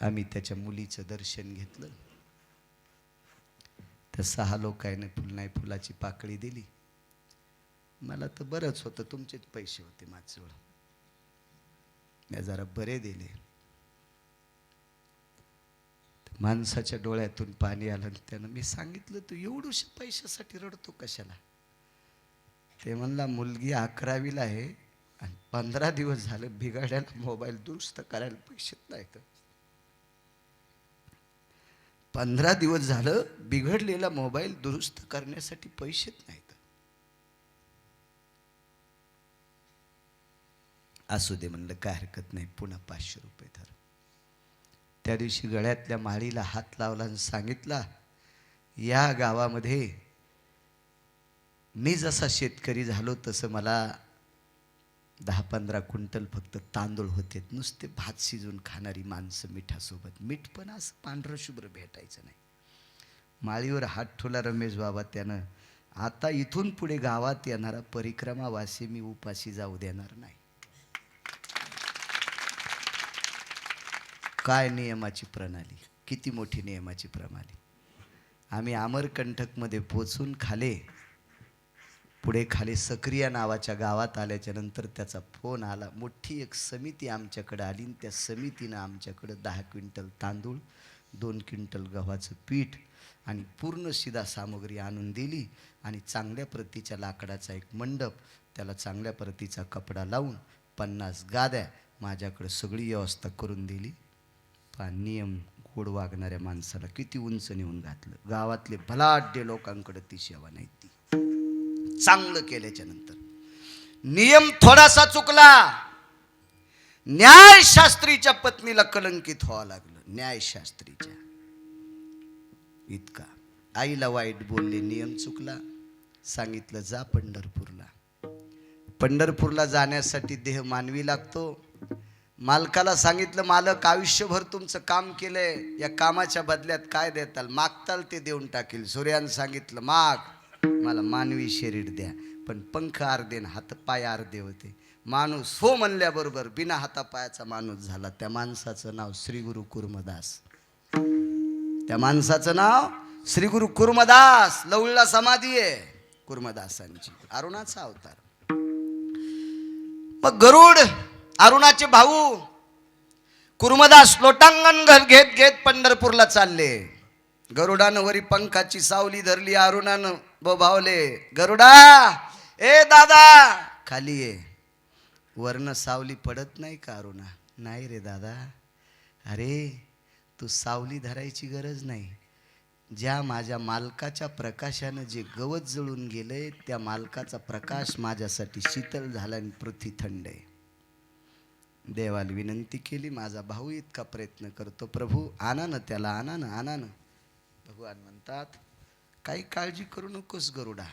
आम्ही त्याच्या मुलीचं दर्शन घेतलं. त्या 6 लोकांनी फुलाची पाकळी दिली. मला तर बरंच होतं, तुमचेच पैसे होते माझजवळ, मी जरा बरे दिले. माणसाच्या डोळ्यातून पाणी आलं. त्यानं मी सांगितलं तू एवढ्याशा पैशासाठी रडतो कशाला. ते म्हणला मुलगी 11वीला आहे, आणि 15 दिवस झालं बिघडलेला मोबाईल दुरुस्त करायला पैसे नाहीत. 15 दिवस झालं बिघडलेला मोबाईल दुरुस्त करण्यासाठी पैसेच नाहीत. असू दे म्हणलं, काय हरकत नाही, पुन्हा 500 रुपये धर. त्या दिवशी गळ्यातल्या माळीला हात लावला आणि सांगितला या गावामध्ये मी जसा शेतकरी झालो तसं मला 10-15 क्विंटल फक्त तांदूळ होते. नुसते भात शिजून खाणारी माणसं मिठासोबत. मीठ पण असं पांढरं शुभ्र भेटायचं नाही. माळीवर हात ठेवला रमेश बाबा. त्यानं आता इथून पुढे गावात येणारा परिक्रमावासी मी उपाशी जाऊ देणार नाही. काय नियमाची प्रणाली, किती मोठी नियमाची प्रणाली. आम्ही अमरकंटकमध्ये पोचून पुढे खाली सक्रिया नावाच्या गावात आल्याच्या नंतर त्याचा फोन आला. मोठी एक समिती आमच्याकडे आली, आणि त्या समितीनं आमच्याकडं 10 क्विंटल तांदूळ, 2 क्विंटल गव्हाचं पीठ आणि पूर्ण शिदा सामग्री आणून दिली. आणि चांगल्या प्रतीच्या लाकडाचा एक मंडप, त्याला चांगल्या प्रतीचा कपडा लावून 50 गाद्या माझ्याकडे सगळी व्यवस्था करून दिली. नियम गोड वागणाऱ्या माणसाला किती उंच नेऊन घातलं. गावातले भलाढ्य लोकांकडे ती सेवा नाही. ती चांगलं केल्याच्या नंतर नियम थोडासा चुकला, न्यायशास्त्रीच्या पत्नीला कलंकित व्हावं लागलं. न्यायशास्त्रीच्या इतका आईला वाईट बोलले, नियम चुकला. सांगितलं जा पंढरपूरला. पंढरपूरला जाण्यासाठी देह मानवी लागतो. मालकाला सांगितलं मालक आयुष्यभर तुमचं काम केलंय, या कामाच्या बदल्यात काय देताल, मागताल ते देऊन टाकील. सूर्यानं सांगितलं माग, मला मानवी शरीर द्या, पण पंख अर्धे न हातपाय अर्धे होते. माणूस हो म्हणल्याबरोबर बिना हातापायाचा माणूस झाला. त्या माणसाचं नाव श्री गुरु कुर्मदास. त्या माणसाचं नाव श्री गुरु कुर्मदास. लवळला समाधी आहे कुर्मदासांची, अरुणाचा अवतार. मग गरुड अरुणाचे भाऊ कुर्मदास लोटांगण घेत घेत पंढरपूरला चालले. गरुडानं वरी पंखाची सावली धरली, अरुणानं बोभावले, गरुडा ए दादा खाली ये. वरनं सावली पडत नाही का अरुणा? नाही रे दादा. अरे तू सावली धरायची गरज नाही. ज्या माझ्या मालकाच्या प्रकाशानं जे गवत जळून गेलंय त्या मालकाचा प्रकाश माझ्यासाठी शीतल झाला आणि पृथ्वी थंड आहे. देवाला विनंती केली, माझा भाऊ इतका प्रयत्न करतो, प्रभू आणा ना त्याला, आणा ना, आणा ना. भगवान म्हणतात काही काळजी करू नकोस गरुडा,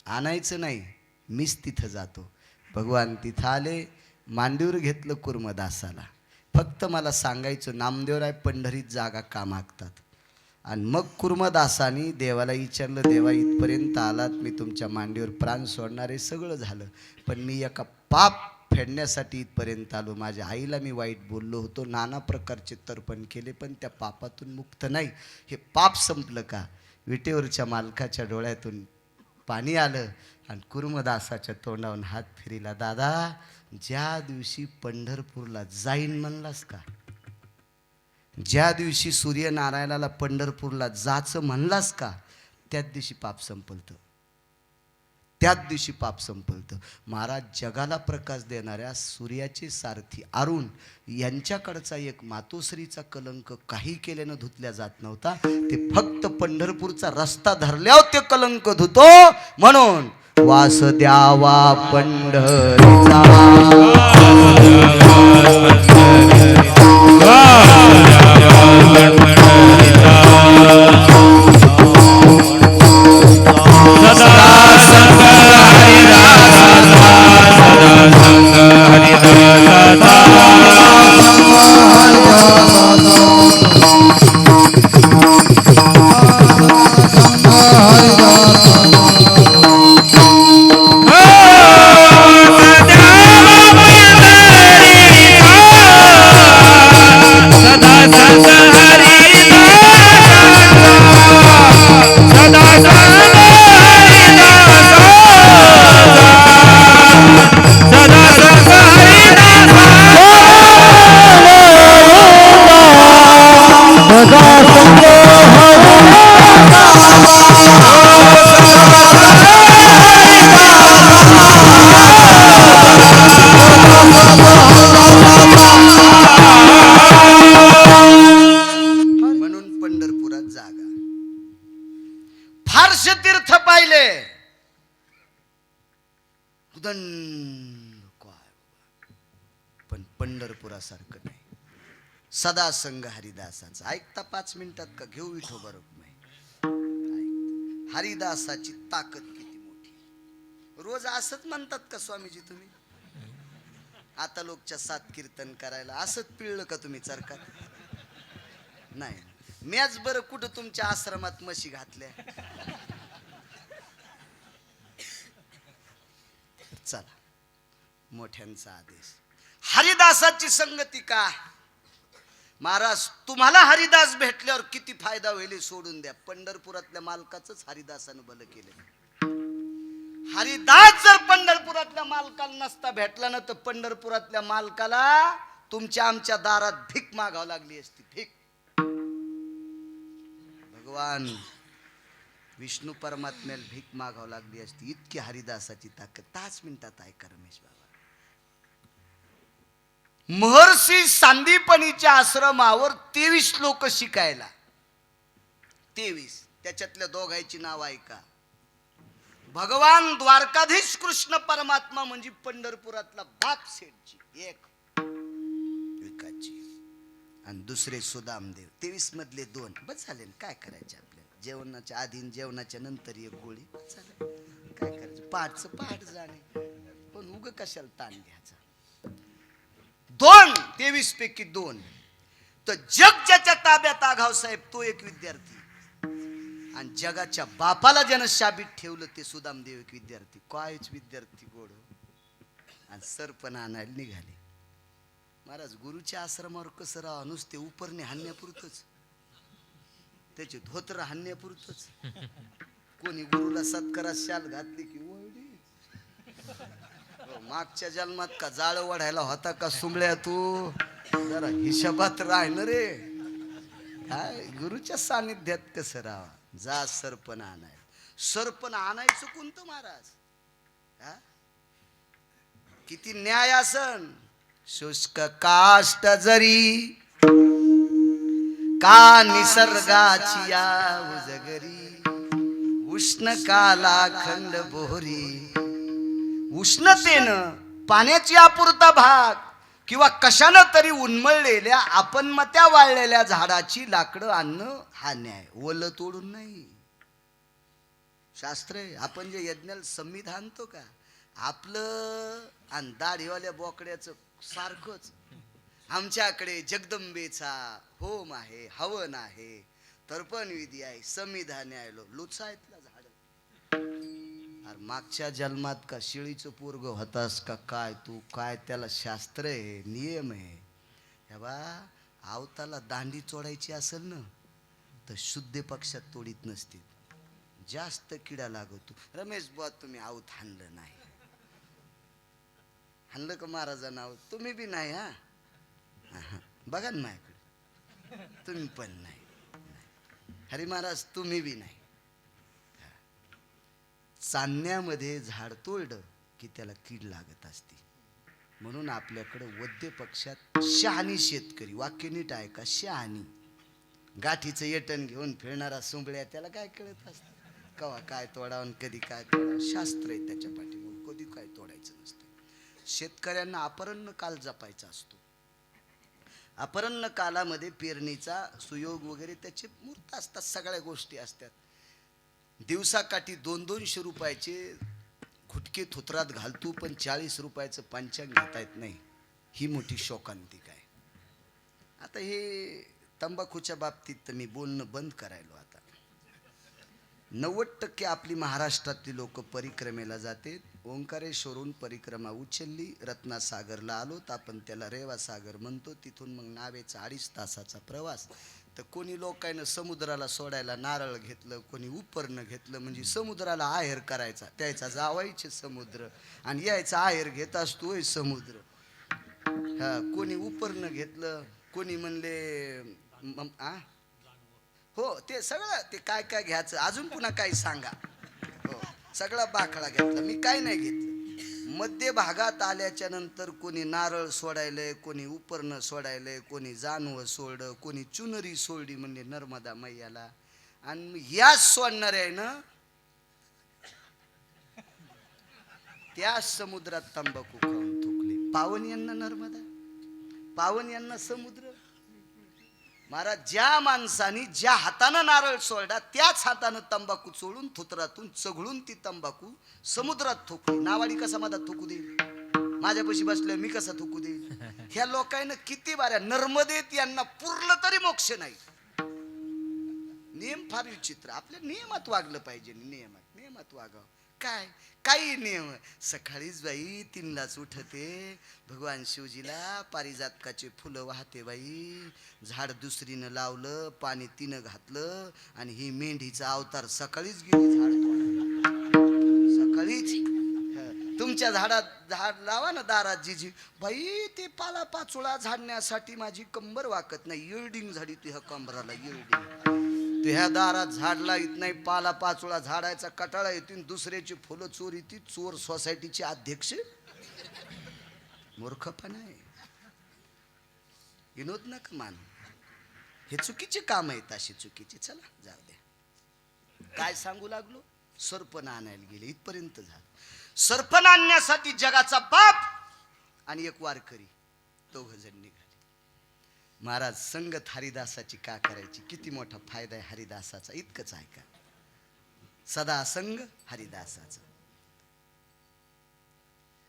आणायचं नाही, मीच तिथं जातो. भगवान तिथं आले, मांडीवर घेतलं कुर्मदासाला. फक्त मला सांगायचं नामदेवराय पंढरीत जागा का मागतात. आणि मग कुर्मदासानी देवाला विचारलं, देवा इथपर्यंत आलात, मी तुमच्या मांडीवर प्राण सोडणार आहे, सगळं झालं, पण मी एका पाप फेडण्यासाठी इथपर्यंत आलो. माझ्या आईला मी वाईट बोललो होतो, नाना प्रकारचे तर्पण केले, पण त्या पापातून मुक्त नाही. हे पाप संपलं का? विटेवरच्या मालकाच्या डोळ्यातून पाणी आलं आणि कुर्मदासाच्या तोंडावरून हात फिरिला. दादा ज्या दिवशी पंढरपूरला जाईन म्हणलास का, ज्या दिवशी सूर्यनारायणाला पंढरपूरला जाचं म्हणलास का, त्याच दिवशी पाप संपलतं, त्याच दिवशी पाप संपलतं. महाराज जगाला प्रकाश देणाऱ्या सूर्याचे सारथी अरुण यांच्याकडचा एक मातोश्रीचा कलंक काही केल्यानं धुतल्या जात नव्हता. ते फक्त पंढरपूरचा रस्ता धरल्यावर ते कलंक धुतो. म्हणून वास द्यावा पंढरीचा, पण पंढरपुरासारखं नाही. सदा संग हरिदासाचा. ऐकता 5 मिनिटात का घेऊ विठो बरोबर नाही. हरिदासाची ताकद किती मोठी. रोज असंच म्हणतात का स्वामीजी तुम्ही? आता लोकच्या 7 कीर्तन करायला असंच पिळलं का तुम्ही चरकात? नाही. मॅच बरं कुठं तुमच्या आश्रमात म्हशी घातल्या. चला मोठ्यांचा आदेश. हरिदासाची संगती का? महाराज तुम्हाला हरिदास भेटल्यावर किती फायदा होईल सोडून द्या. पंढरपुरातल्या मालकाचंच हरिदासानं भलं केलं. हरिदास जर पंढरपुरातल्या मालकाला नसता भेटला ना तर पंढरपुरातल्या मालकाला तुमच्या आमच्या दारात भीक मागावं लागली असती. भीक. भगवान विष्णू परमात्म्याला भीक मागावं लागली असती. इतकी हरिदासाची ताकद. 5 मिनिटात ऐका रमेश बाबा. महर्षी सांदीपनीच्या आश्रमावर 23 लोक शिकायला. 23. त्याच्यातल्या दोघांची नाव ऐका. भगवान द्वारकाधीश कृष्ण परमात्मा म्हणजे पंढरपुरातला बाप सेठजी एक विकाची आणि दुसरे सुदामदेव. 23 मधले 2 बस झाले. काय करायचे आपल्याला? जेवणाच्या आधी जेवणाच्या नंतर एक गोळी बस झालं. काय करायचं? पाठचं पाठ जाणे. पण उग कशाला ताण घ्यायचा? 2 23 पैकी 2. तर जग ज्याच्या ताब्यात आघाव साहेब तो एक विद्यार्थी आणि जगाच्या बापाला ज्यानं शाबीत ठेवलं ते सुदामदेव एक विद्यार्थी. कायच विद्यार्थी गोड. आणि सरपण आणायला निघाले. महाराज गुरुच्या आश्रमावर कसं राहा नुसते उपरणे हाणण्यापुरतच. त्याची धोत्र हाणण्यापुरतच. कोणी गुरुला सत्कारात शाल घातली की ओढी. मागच्या जन्मात का जाळ वाढायला होता का सुंबळ्या तू? जरा हिशोबात राहणार रे. काय गुरुच्या सानिध्यात कसं राहा. जा सरपण आणाय. सरपण आणायचं कोणतं महाराज? किती न्याय असन. शुष्क काष्ट जरी का निसर्गाची या उजगरी. उष्ण काला खंड बोहरी. उष्णतेनं पाण्याची अपुरता भाग किंवा कशानं तरी उन्मळलेल्या आपण मत्या वाळलेल्या झाडाची लाकडं आणणं हा न्याय. ओलं तोडून नाही. शास्त्र आहे. आपण जे यज्ञाला संविधान आणतो का आपलं आणि दाढीवाल्या बोकड्याचं सारखंच. आमच्याकडे जगदंबेचा होम आहे, हवन आहे, तर्पण विधी आहे, संविधान आहे. लुचायतला झाड. अरे मागच्या जन्मात का शिळीचं पोरग होतास का काय तू? काय त्याला शास्त्र आहे, नियम आहे. हे बा आवताला दांडी चोडायची असेल ना तर शुद्ध पक्षात तोडीत नसते. जास्त किडा लागतो. रमेश बुवा तुम्ही आवत हाणलं नाही. हाणलं का महाराजांना आवत? तुम्ही बी नाही. बघा ना माझ्याकडे. तुम्ही पण नाही. हरी महाराज तुम्ही बी नाही. चांदण्यामध्ये झाड तोडलं की त्याला कीड लागत असते. म्हणून आपल्याकडे वद्य पक्षात शहाणी शेतकरी. वाक्य नीट आहे का? शहाणी. गाठीचं येटण घेऊन फिरणारा सुंबळ्या त्याला काय कळत असतं? कवा काय तोडावं कधी काय तोडावं. शास्त्र आहे त्याच्या पाठीमागे. कधी काय तोडायचं नसतं. शेतकऱ्यांना अपराह्न काल जपायचा असतो. अपराह्न कालामध्ये पेरणीचा सुयोग वगैरे त्याचे मूर्त असतात. सगळ्या गोष्टी असतात. दिवसाकाठी 200-200 रुपयाचे घुटके थोत्रात घालतो पण 40 रुपयाचं पंचांग घेता येत नाही. ही मोठी शोकांतिक आहे. आता हे तंबाखूच्या बाबतीत तर मी बोलणं बंद करायलो. आता 90% आपली महाराष्ट्रातली लोक परिक्रमेला जाते. ओंकारेश्वरून परिक्रमा उचलली, रत्नासागरला आलो तर आपण त्याला रेवासागर म्हणतो. तिथून मग नावेचा 2.5 तासाचा प्रवास. तर कोणी लोकांना समुद्राला सोडायला नारळ घेतलं, कोणी उपरणं घेतलं. म्हणजे समुद्राला आहेर करायचा, त्याचा जावायचे समुद्र आणि यायचा आहेर घेत असतोय समुद्र. कोणी उपरणं घेतलं, कोणी म्हणले हो ते सगळं ते काय काय घ्यायचं. अजून पुन्हा काही सांगा. हो सगळा बाखळा घेतला. मी काय नाही घेतलं. मध्य भागात आल्याच्या नंतर कोणी नारळ सोडायलंय, कोणी उपरणं सोडायलंय, कोणी जानवं सोडलं, कोणी चुनरी सोडली म्हणजे नर्मदा मैयाला. आणि याच सोडणार आहे ना त्या समुद्रात तंबाखू खाऊन थुकले. पावन यांना नर्मदा, पावन यांना समुद्र. महाराज ज्या माणसाने ज्या हातानं नारळ सोडला त्याच हातानं तंबाखू चोळून थुत्रातून चघळून ती तंबाखू समुद्रात थुकली. नावाडी कसा माझा थुकू देईल? माझ्यापाशी बसलं मी कसा थुकू देईल? ह्या लोकांना किती बाऱ्या नर्मदेत यांना पुरलं तरी मोक्ष नाही. नियम फार विचित्र. आपल्या नियमात वागलं पाहिजे. नियमात वागावं. काय काही नियम. सकाळीच बाई 3लाच उठते, भगवान शिवजीला पारिजातकाचे फुलं वाहते बाई. झाड दुसरीनं लावलं, पाणी तिनं घातलं आणि ही मेंढीचा अवतार सकाळीच गेली झाड सकाळीच. तुमच्या झाडात झाड लावा ना दारात जिजी बाई. ते पाला पाचोळा झाडण्यासाठी माझी कंबर वाकत नाही. इल्डिंग झाडी तुझ्या कंबराला इल्डिंग. तुझ्या दारात झाड लाईत नाही, पाला पाचोळा झाडायचा कटाळा येतील. दुसऱ्याची फुलं चोरी ती चोर सोसायटीचे अध्यक्ष. मूर्खपणा आहे. विनोद नका मान. हे चुकीचे काम आहेत. अशी चुकीचे. चला जाऊ द्या. काय सांगू लागलो? सरपण आणायला गेले इथपर्यंत झालं. सरपण आणण्यासाठी जगाचा बाप आणि एक वारकरी दोघ जण निघाले. महाराज संगत हरिदासाची का करायची? किती मोठा फायदा आहे हरिदासाचा. इतकंच आहे का? सदा संग हरिदासाचा.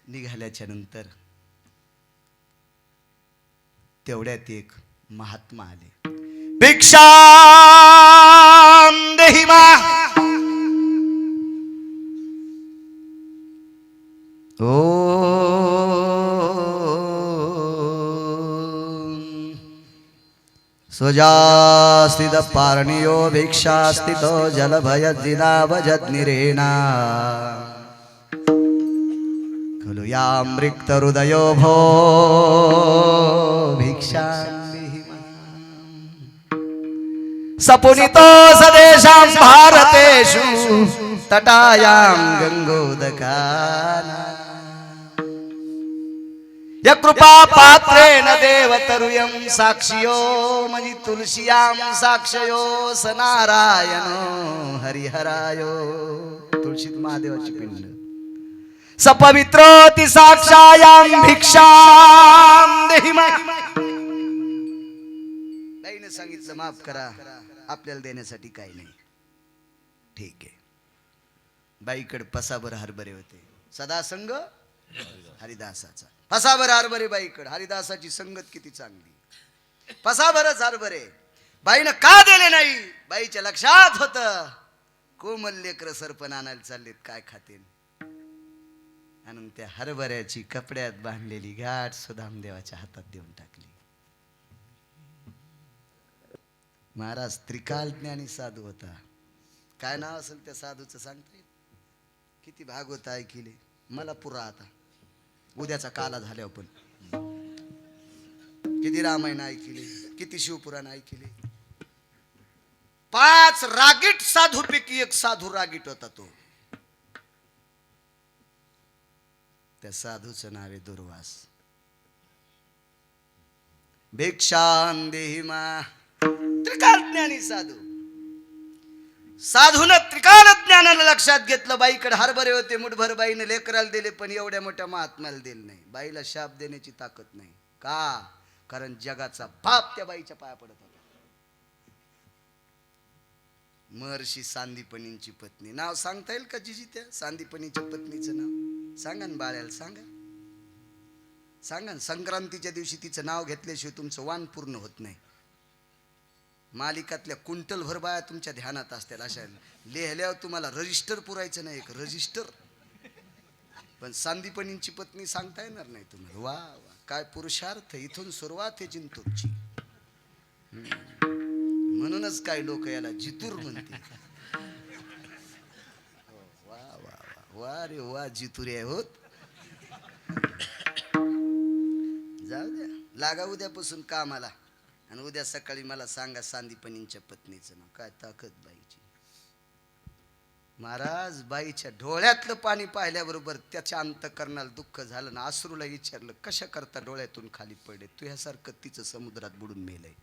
निघाल्याच्या नंतर तेवढ्यात एक महात्मा आले. भिक्षा देहि मा. सुजास्तिद पारणियो भिक्षास्तितो जलभयजिनावजद्निरेना खलु यामृक्तहृदयो भो भिक्षां सपुनितो सदेशां भारतेषु तटायां गंगोदकाना यकृपा पात्रेण देवतरुयं साक्षियो मयि तुलसीयां साक्षयो सनारायणो हरिहरायो तुळशीत महादेवाची पिंड सपवित्रोति साक्षायां भिक्षां देहि बाईने सांगितलं माफ करा आपल्याला देण्यासाठी काही नाही. ठीक आहे. बाईकडे पसाभर हरभरे होते. सदा संग हरिदासाचा. पसाभर हरभरे बाईकडे. हरिदासाची संगत किती चांगली. पसाभरच हरभरे. बाईनं का दिले नाही. बाईच्या लक्षात होत कोमल लेकर सरपण आणायला चाललेत काय खातील. आणि त्या हरभऱ्याची कपड्यात बांधलेली गाठ सुदामदेवाच्या हातात देऊन टाकली. महाराज त्रिकाल ज्ञानी साधू होता. काय नाव असेल त्या साधूचं सांगता येईल. किती भागवत ऐकले मला पुरा आता उद्याचा काला झाल्यावर पण किती रामायण ऐकले किती शिवपुराण ऐकले. 5 रागीट साधूपैकी एक साधू रागीट होता. तो त्या साधूचं नाव आहे दुर्वास. भिक्षां देहि मा त्रिकाल ज्ञानी साधू. साधून त्रिकाल ज्ञानाला लक्षात घेतलं. बाईकडे हरभरे होते मुठभर. बाईने लेकराला दिले पण एवढ्या मोठ्या महात्म्याला दिले नाही. बाईला शाप देण्याची ताकद नाही. का कारण जगाचा बाप त्या बाईच्या पाया पडत होता. महर्षी सांदीपनींची पत्नी. नाव सांगता येईल का जिजी त्या सांदीपनीच्या पत्नीचं नाव सांगा ना. बाळ्याला सांगा सांगा ना. संक्रांतीच्या दिवशी तिचं नाव घेतल्याशिवाय तुमचं वाण पूर्ण होत नाही. मालिकातल्या कुंटलभर बाया तुमच्या ध्यानात असतील. अशा लिहिल्यावर तुम्हाला रजिस्टर पुरायचं नाही. एक रजिस्टर. पण सांदीपनींची पत्नी सांगता येणार नाही तुम्हाला. वा वा काय पुरुषार्थ. इथून सुरुवात आहे जिंतूरची. म्हणूनच काय लोक याला जितूर म्हणते. वा वा वा वा रे वा जितुरे होत. जाऊ द्या लागा उद्यापासून कामाला. आणि उद्या सकाळी मला सांगा सांदीपनींच्या पत्नीचं नाव. काय ताकद बाईची. महाराज बाईच्या डोळ्यातलं पाणी पाहिल्याबरोबर त्याच्या अंतःकरणाला दुःख झालं ना. अश्रूला विचारलं कशा करता डोळ्यातून खाली पडले. तू ह्यासारखं तिचं समुद्रात बुडून मेलय.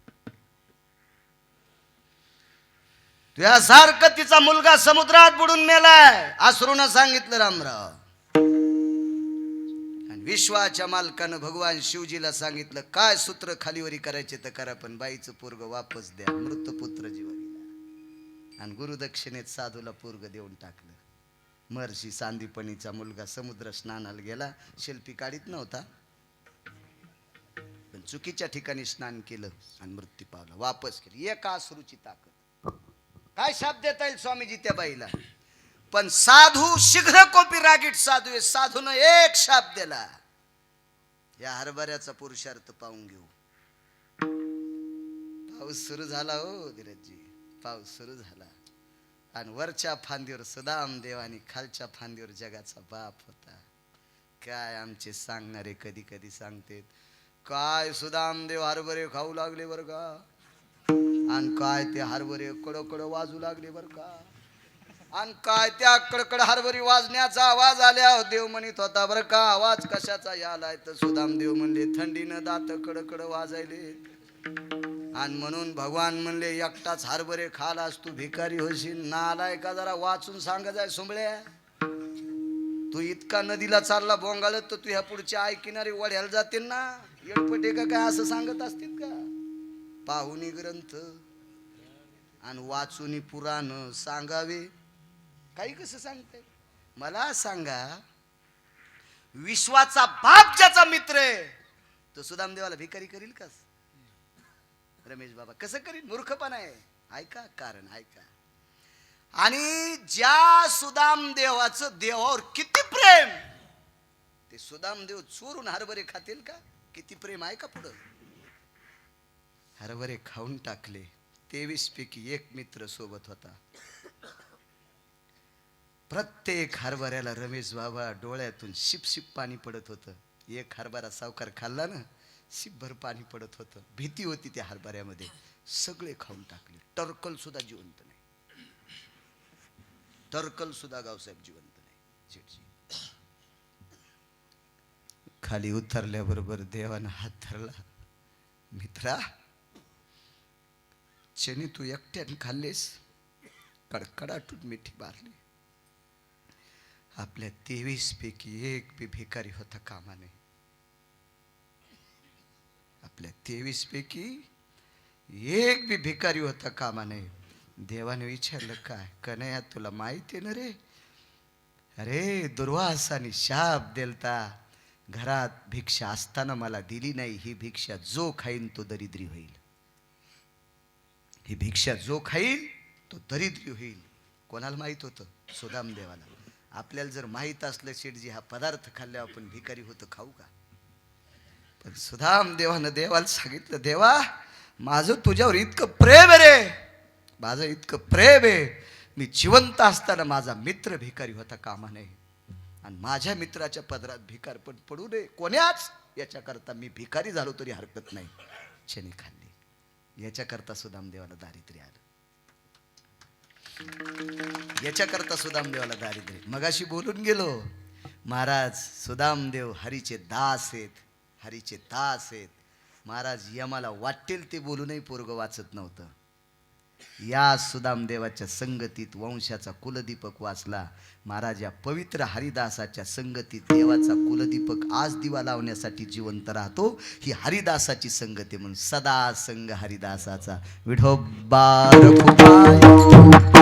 तुझ्यासारखं तिचा मुलगा समुद्रात बुडून मेलाय. अश्रूनं सांगितलं रामराव. आणि विश्वाच्या मालकानं भगवान शिवजीला सांगितलं काय सूत्र खालीवरी करायचे तर करा पण बाईचं पोरग वापस द्या. मृतपुत्र जीवाला. आणि गुरुदक्षिणेत साधूला पोरग देऊन टाकलं. महर्षी सांदीपनीचा मुलगा समुद्र स्नानाला गेला. शिल्पी काढीत नव्हता पण चुकीच्या ठिकाणी स्नान केलं आणि मृत्यू पावला. वापस केली. एक अश्रूची ताकद. काय शाप देता येईल स्वामीजी त्या बाईला. पण साधू शीघ्र कोपी रागीट साधू आहे. साधून एक शाप दिला. या हरभऱ्याचा पुरुषार्थ पाहून घेऊ. पाऊस सुरू झाला हो धीरजजी. पाऊस सुरू झाला. आणि वरच्या फांदीवर सुदामदेव आणि खालच्या फांदीवर जगाचा बाप होता. काय आमचे सांगणारे कधी कधी सांगतेत काय सुदामदेव हरभरे खाऊ लागले बर का. आणि काय ते हरभरे कडकड वाजू लागले बर का. आणि काय त्या कडकड हरभरी वाजण्याचा आवाज आल्या देव म्हणत होता बर का. आवाज कशाचा यालाय तर सुदामदेव म्हणले थंडीनं दात कडकड वाजायले. आणि म्हणून भगवान म्हणले एकटाच हरभरे खालास तू भिकारी होशील. नालाय का जरा वाचून सांगा जाय सुंबळ्या. तू इतका नदीला चालला बोंगाळत तर तू ह्या पुढच्या आई किनारी वड्याला जातील ना. येडपटे का काय असं सांगत असतील का. पाहुणी ग्रंथ आणि वाचुनी पुराण सांगावे. काही कसं सांगते मला सांगा. विश्वाचा बाप ज्याचा मित्र आहे तो सुदामदेवाला भिकारी करील का. रमेश बाबा कसं करील. मूर्खपणा आहे. ऐका कारण ऐका. आणि ज्या सुदामदेवाचं देवावर किती प्रेम ते सुदामदेव चोरून हरभरे खातील का. किती प्रेम आहे का पुढं. हरभरे खाऊन टाकले. 23 पैकी एक मित्र सोबत होता. प्रत्येक हरभऱ्याला रमेश बाबा डोळ्यातून शिप पाणी पडत होतं. एक हरभरा सावकार खाल्ला ना, शिपभर पाणी पडत होतं. भीती होती त्या हरभऱ्यामध्ये. सगळे खाऊन टाकले. टरकल सुद्धा जिवंत नाही. टरकल सुद्धा गावसाहेब जिवंत नाही. शेठजी खाली उतरल्याबरोबर देवानं हात धरला. मित्रा, शनी तू एकट्याने खाल्लेस, कडकडाटून मिठी मारली. आपल्या 23 पैकी एक बी भिकारी होता कामा नये. आपल्या 23 पैकी एक बी भिकारी होता कामा नये. देवाने विचारलं, काय कन्हैया तुला माहिती आहे ना रे? अरे दुर्वासाने शाप देलता, घरात भिक्षा असताना मला दिली नाही. ही भिक्षा जो खाईन तो दरिद्री होईल. ही भिक्षा जो खाईल तो दरिद्री होईल. कोणाला माहित होतं? सुदाम देवाला. आपल्याला जर माहित असलं शेठजी हा पदार्थ खाल्ल्यावर आपण भिकारी होतं, खाऊ का? पण सुदाम देवानं देवाला सांगितलं, देवा माझं तुझ्यावर इतकं प्रेम आहे रे, माझं इतकं प्रेम आहे, मी जिवंत असताना माझा मित्र भिकारी होता कामा नये आणि माझ्या मित्राच्या पदरात भिकार पण पडू नये कोण्याच. याच्याकरता मी भिकारी झालो तरी हरकत नाही. शनी खाल्ली. याच्याकरता सुदाम देवाला दारिद्र्य आलं. याच्याकरता सुदामदेवाला दारिद्र्य. मगाशी बोलून गेलो, महाराज सुदामदेव हरीचे दास आहेत, हरीचे दास आहेत. महाराज यमाला वाटेल ते बोलूनही पोरग वाचत नव्हतं. या सुदामदेवाच्या संगतीत वंशाचा कुलदीपक वाचला. महाराज या पवित्र हरिदासाच्या संगतीत देवाचा कुलदीपक आज दिवा लावण्यासाठी जिवंत राहतो. ही हरिदासाची संगती म्हणून सदा संग हरिदासाचा. विठोबा रखुमाई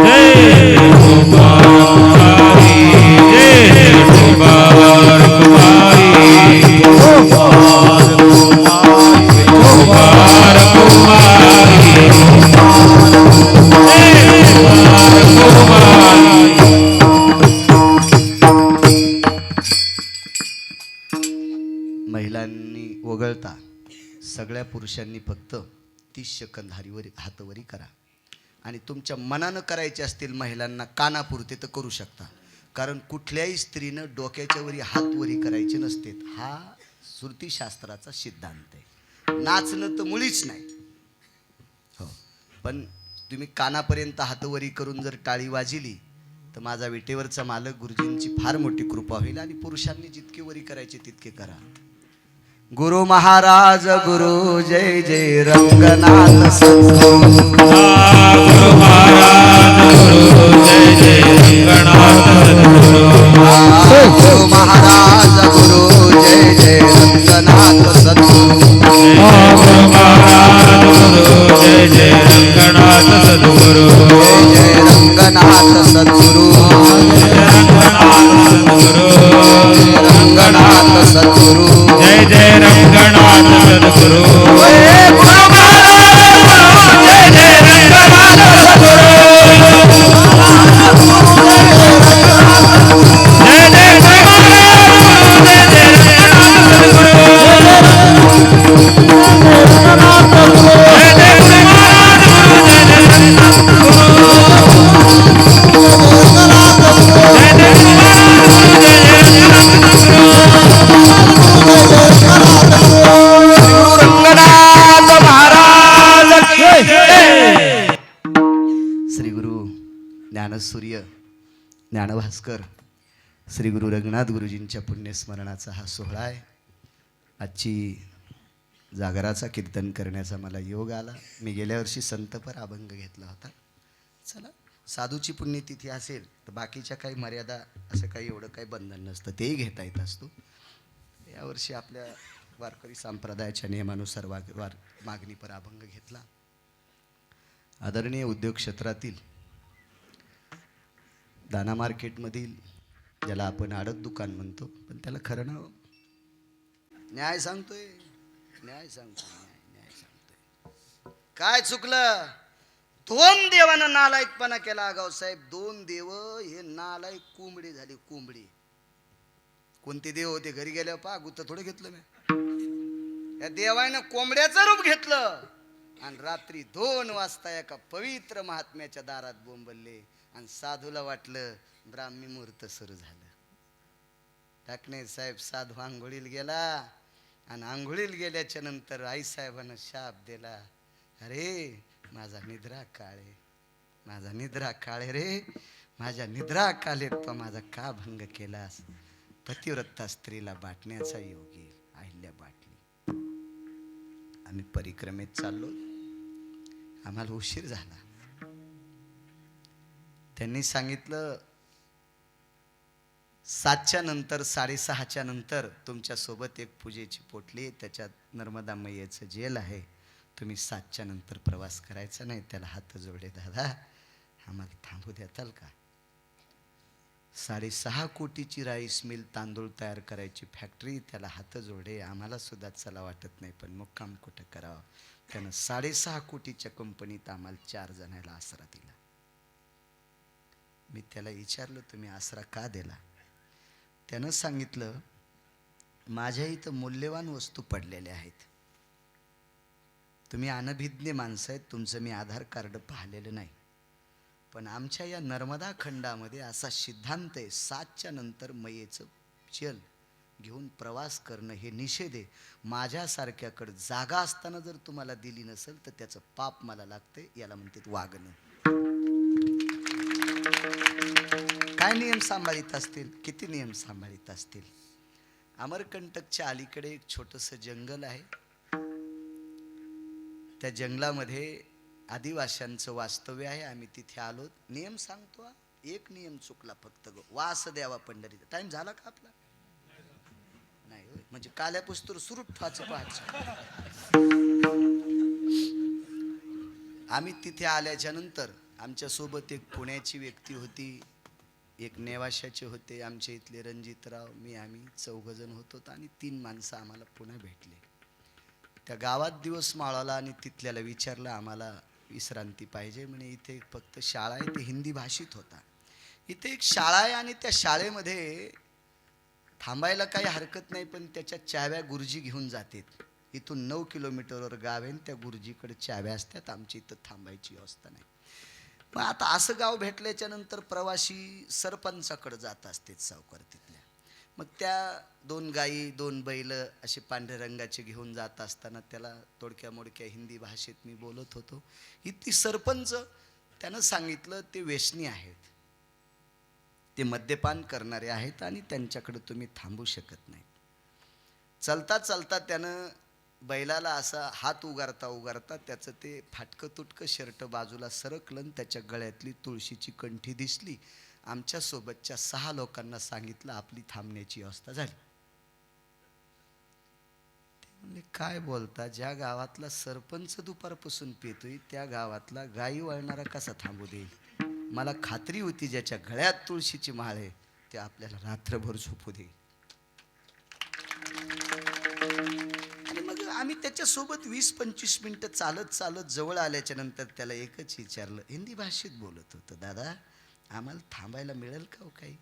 महिलांनी वगळता सगळ्या पुरुषांनी फक्त 30 सेकंद हातवरी करा. आणि तुमच्या मनानं करायचे असतील महिलांना कानापुरते तर करू शकता, कारण कुठल्याही स्त्रीनं डोक्याच्या वरी हातवरी करायचे नसते. हा श्रुतीशास्त्राचा सिद्धांत आहे. नाचणं तर मुळीच नाही. हो, पण तुम्ही कानापर्यंत हातवरी करून जर टाळी वाजिली तर माझा विटेवरचा मालक गुरुजींची फार मोठी कृपा होईल. आणि पुरुषांनी जितके वरी करायचे तितके करा. गुरु महाराज गुरु जय जय रंगनाथ सद्गुरु. गुरु महाराज गुरु जय जय रंगनाथ सद्गुरु. गुरु महाराज गुरु जय जय रंगनाथ सद्गुरु. गुरु महाराज गुरु जय जय रंगनाथ सद्गुरु. जय जय रंगनाथ सद्गुरु. रंगनाथ सद्गुरु. जय जय रंगनाथ सद्गुरु. गुरु महाराज जय जय रंगनाथ सद्गुरु. जय जय ज्ञानसूर्य ज्ञानभास्कर श्री गुरु रंगनाथ गुरुजींच्या पुण्यस्मरणाचा हा सोहळा आहे. आजची जागराचा कीर्तन करण्याचा मला योग आला. मी गेल्या वर्षी संतपर अभंग घेतला होता. चला, साधूची पुण्यतिथी असेल तर बाकीच्या काही मर्यादा असं काही एवढं काही बंधन नसतं, तेही घेता येत असतो. यावर्षी आपल्या वारकरी संप्रदायाच्या नियमानुसार मागणीपर अभंग घेतला. आदरणीय उद्योग क्षेत्रातील दाना मार्केटमधील, ज्याला आपण आडत दुकान म्हणतो, पण त्याला खरं नाव न्याय सांगतोय, न्याय सांगतोय. काय चुकलं? 2 देवानं नालायकपणा केला गावसाहेब. 2 देव हे नालायक कोंबडी झाली. कोंबडी. कोणते देव होते? घरी गेल्यावर पा गुत्त थोडं घेतलं मी. या देवानं कोंबड्याचं रूप घेतलं आणि रात्री 2 वाजता एका पवित्र महात्म्याच्या दारात बोंबलले आणि साधूला वाटलं ब्राह्मी मुहूर्त सुरू झालं. टाकणे साहेब साधू आंघोळीला गेला आणि आंघोळीला गेल्याच्या नंतर आईसाहेबांना शाप दिला, अरे माझा निद्रा काळे, माझा निद्रा काळे रे, माझ्या निद्रा कालेत तो माझा का भंग केलास. पतिव्रता स्त्रीला बाटण्याचा योग येईल. अहिल्या बाटली. आम्ही परिक्रमेत चाललो, आम्हाला उशीर झाला. त्यांनी सांगितलं 7च्या नंतर 6:30च्या नंतर तुमच्या सोबत एक पूजेची पोटली, त्याच्यात नर्मदा मैयेचं जेल आहे, तुम्ही 7च्या नंतर प्रवास करायचा नाही. त्याला हात जोडले, दादा आम्हाला थांबू देताल का? 6.5 कोटीची राईस मिल, तांदूळ तयार करायची फॅक्टरी, त्याला हात जोडे, आम्हाला सुद्धा चला वाटत नाही, पण मुक्काम कुठं करावं. त्यानं 6.5 कोटीच्या कंपनीत आम्हाला 4 जणांना आसरा दिला. मी त्याला विचारलं, तुम्ही आसरा का दिला? त्यानं सांगितलं, माझ्या इथं मूल्यवान वस्तू पडलेल्या आहेत, तुम्ही अनभिज्ञ माणसं आहेत, तुमचं मी आधार कार्ड पाहिलेलं नाही, पण आमच्या या नर्मदा खंडामध्ये असा सिद्धांत आहे, 7च्या नंतर मैयेचं चल घेऊन प्रवास करणं हे निषेध आहे. माझ्यासारख्याकडे जागा असताना जर तुम्हाला दिली नसेल तर त्याचं पाप मला लागते, याला म्हणतात वागणं. काय नियम सांभाळीत असतील, किती नियम सांभाळीत असतील. अमरकंटकच्या अलीकडे एक छोटंसं जंगल आहे. त्या जंगलामध्ये आदिवाशांचं वास्तव्य आहे. आम्ही तिथे आलो. नियम सांगतो, एक नियम चुकला फक्त, वास द्यावा पंढरीचा. टाइम झाला का आपला? नाही होय, म्हणजे काल्या पुस्तूर सुरू ठेवायचं पाहायचं. आम्ही तिथे आल्याच्या नंतर आमच्या सोबत एक पुण्याची व्यक्ती होती, एक नेवाशाचे होते, आमच्या इथले रणजितराव, आम्ही 4 जण होतो आणि 3 माणसं आम्हाला पुन्हा भेटले. त्या गावात दिवस माळाला आणि तिथल्याला विचारलं, आम्हाला विश्रांती पाहिजे म्हणे. इथे फक्त शाळा आहे, ते हिंदी भाषित होता. इथे एक शाळा आहे आणि त्या शाळेमध्ये थांबायला काही हरकत नाही, पण त्याच्या चाव्या गुरुजी घेऊन जातात. इथून 9 किलोमीटरवर गाव आहे, त्या गुरुजीकडे चाव्या असतात, आमच्या इथं थांबायची व्यवस्था नाही. पण आता असं गाव भेटल्याच्या नंतर प्रवासी सरपंचाकडे जात असतात सावकार तिथल्या. मग त्या 2 गाई 2 बैल असे पांढऱ्या रंगाचे घेऊन जात असताना त्याला तोडक्या मोडक्या हिंदी भाषेत मी बोलत होतो. इथे सरपंच त्यानं सांगितलं, ते व्यसनी आहेत, ते मद्यपान करणारे आहेत आणि त्यांच्याकडे तुम्ही थांबू शकत नाही. चलता चलता त्यानं बैलाला असा हात उगारता उगारता त्याचं ते फाटकं तुटकं शर्ट बाजूला सरकलं, त्याच्या गळ्यातली तुळशीची कंठी दिसली. आमच्या सोबतच्या 6 लोकांना सांगितलं, आपली थांबण्याची व्यवस्था झाली. ते म्हणले, काय बोलता, ज्या गावातला सरपंच दुपारपासून पितोय त्या गावातला गाई वळणारा कसा थांबू देईल? मला खात्री होती ज्याच्या गळ्यात तुळशीची माळ आहे ते आपल्याला रात्रभर झोपू देईल. आणि मग आम्ही त्याच्यासोबत 20-25 मिनिटं चालत चालत जवळ आल्याच्या नंतर त्याला एकच विचारलं, हिंदी भाषेत बोलत होतं, दादा आम्हाला थांबायला मिळेल का हो काही?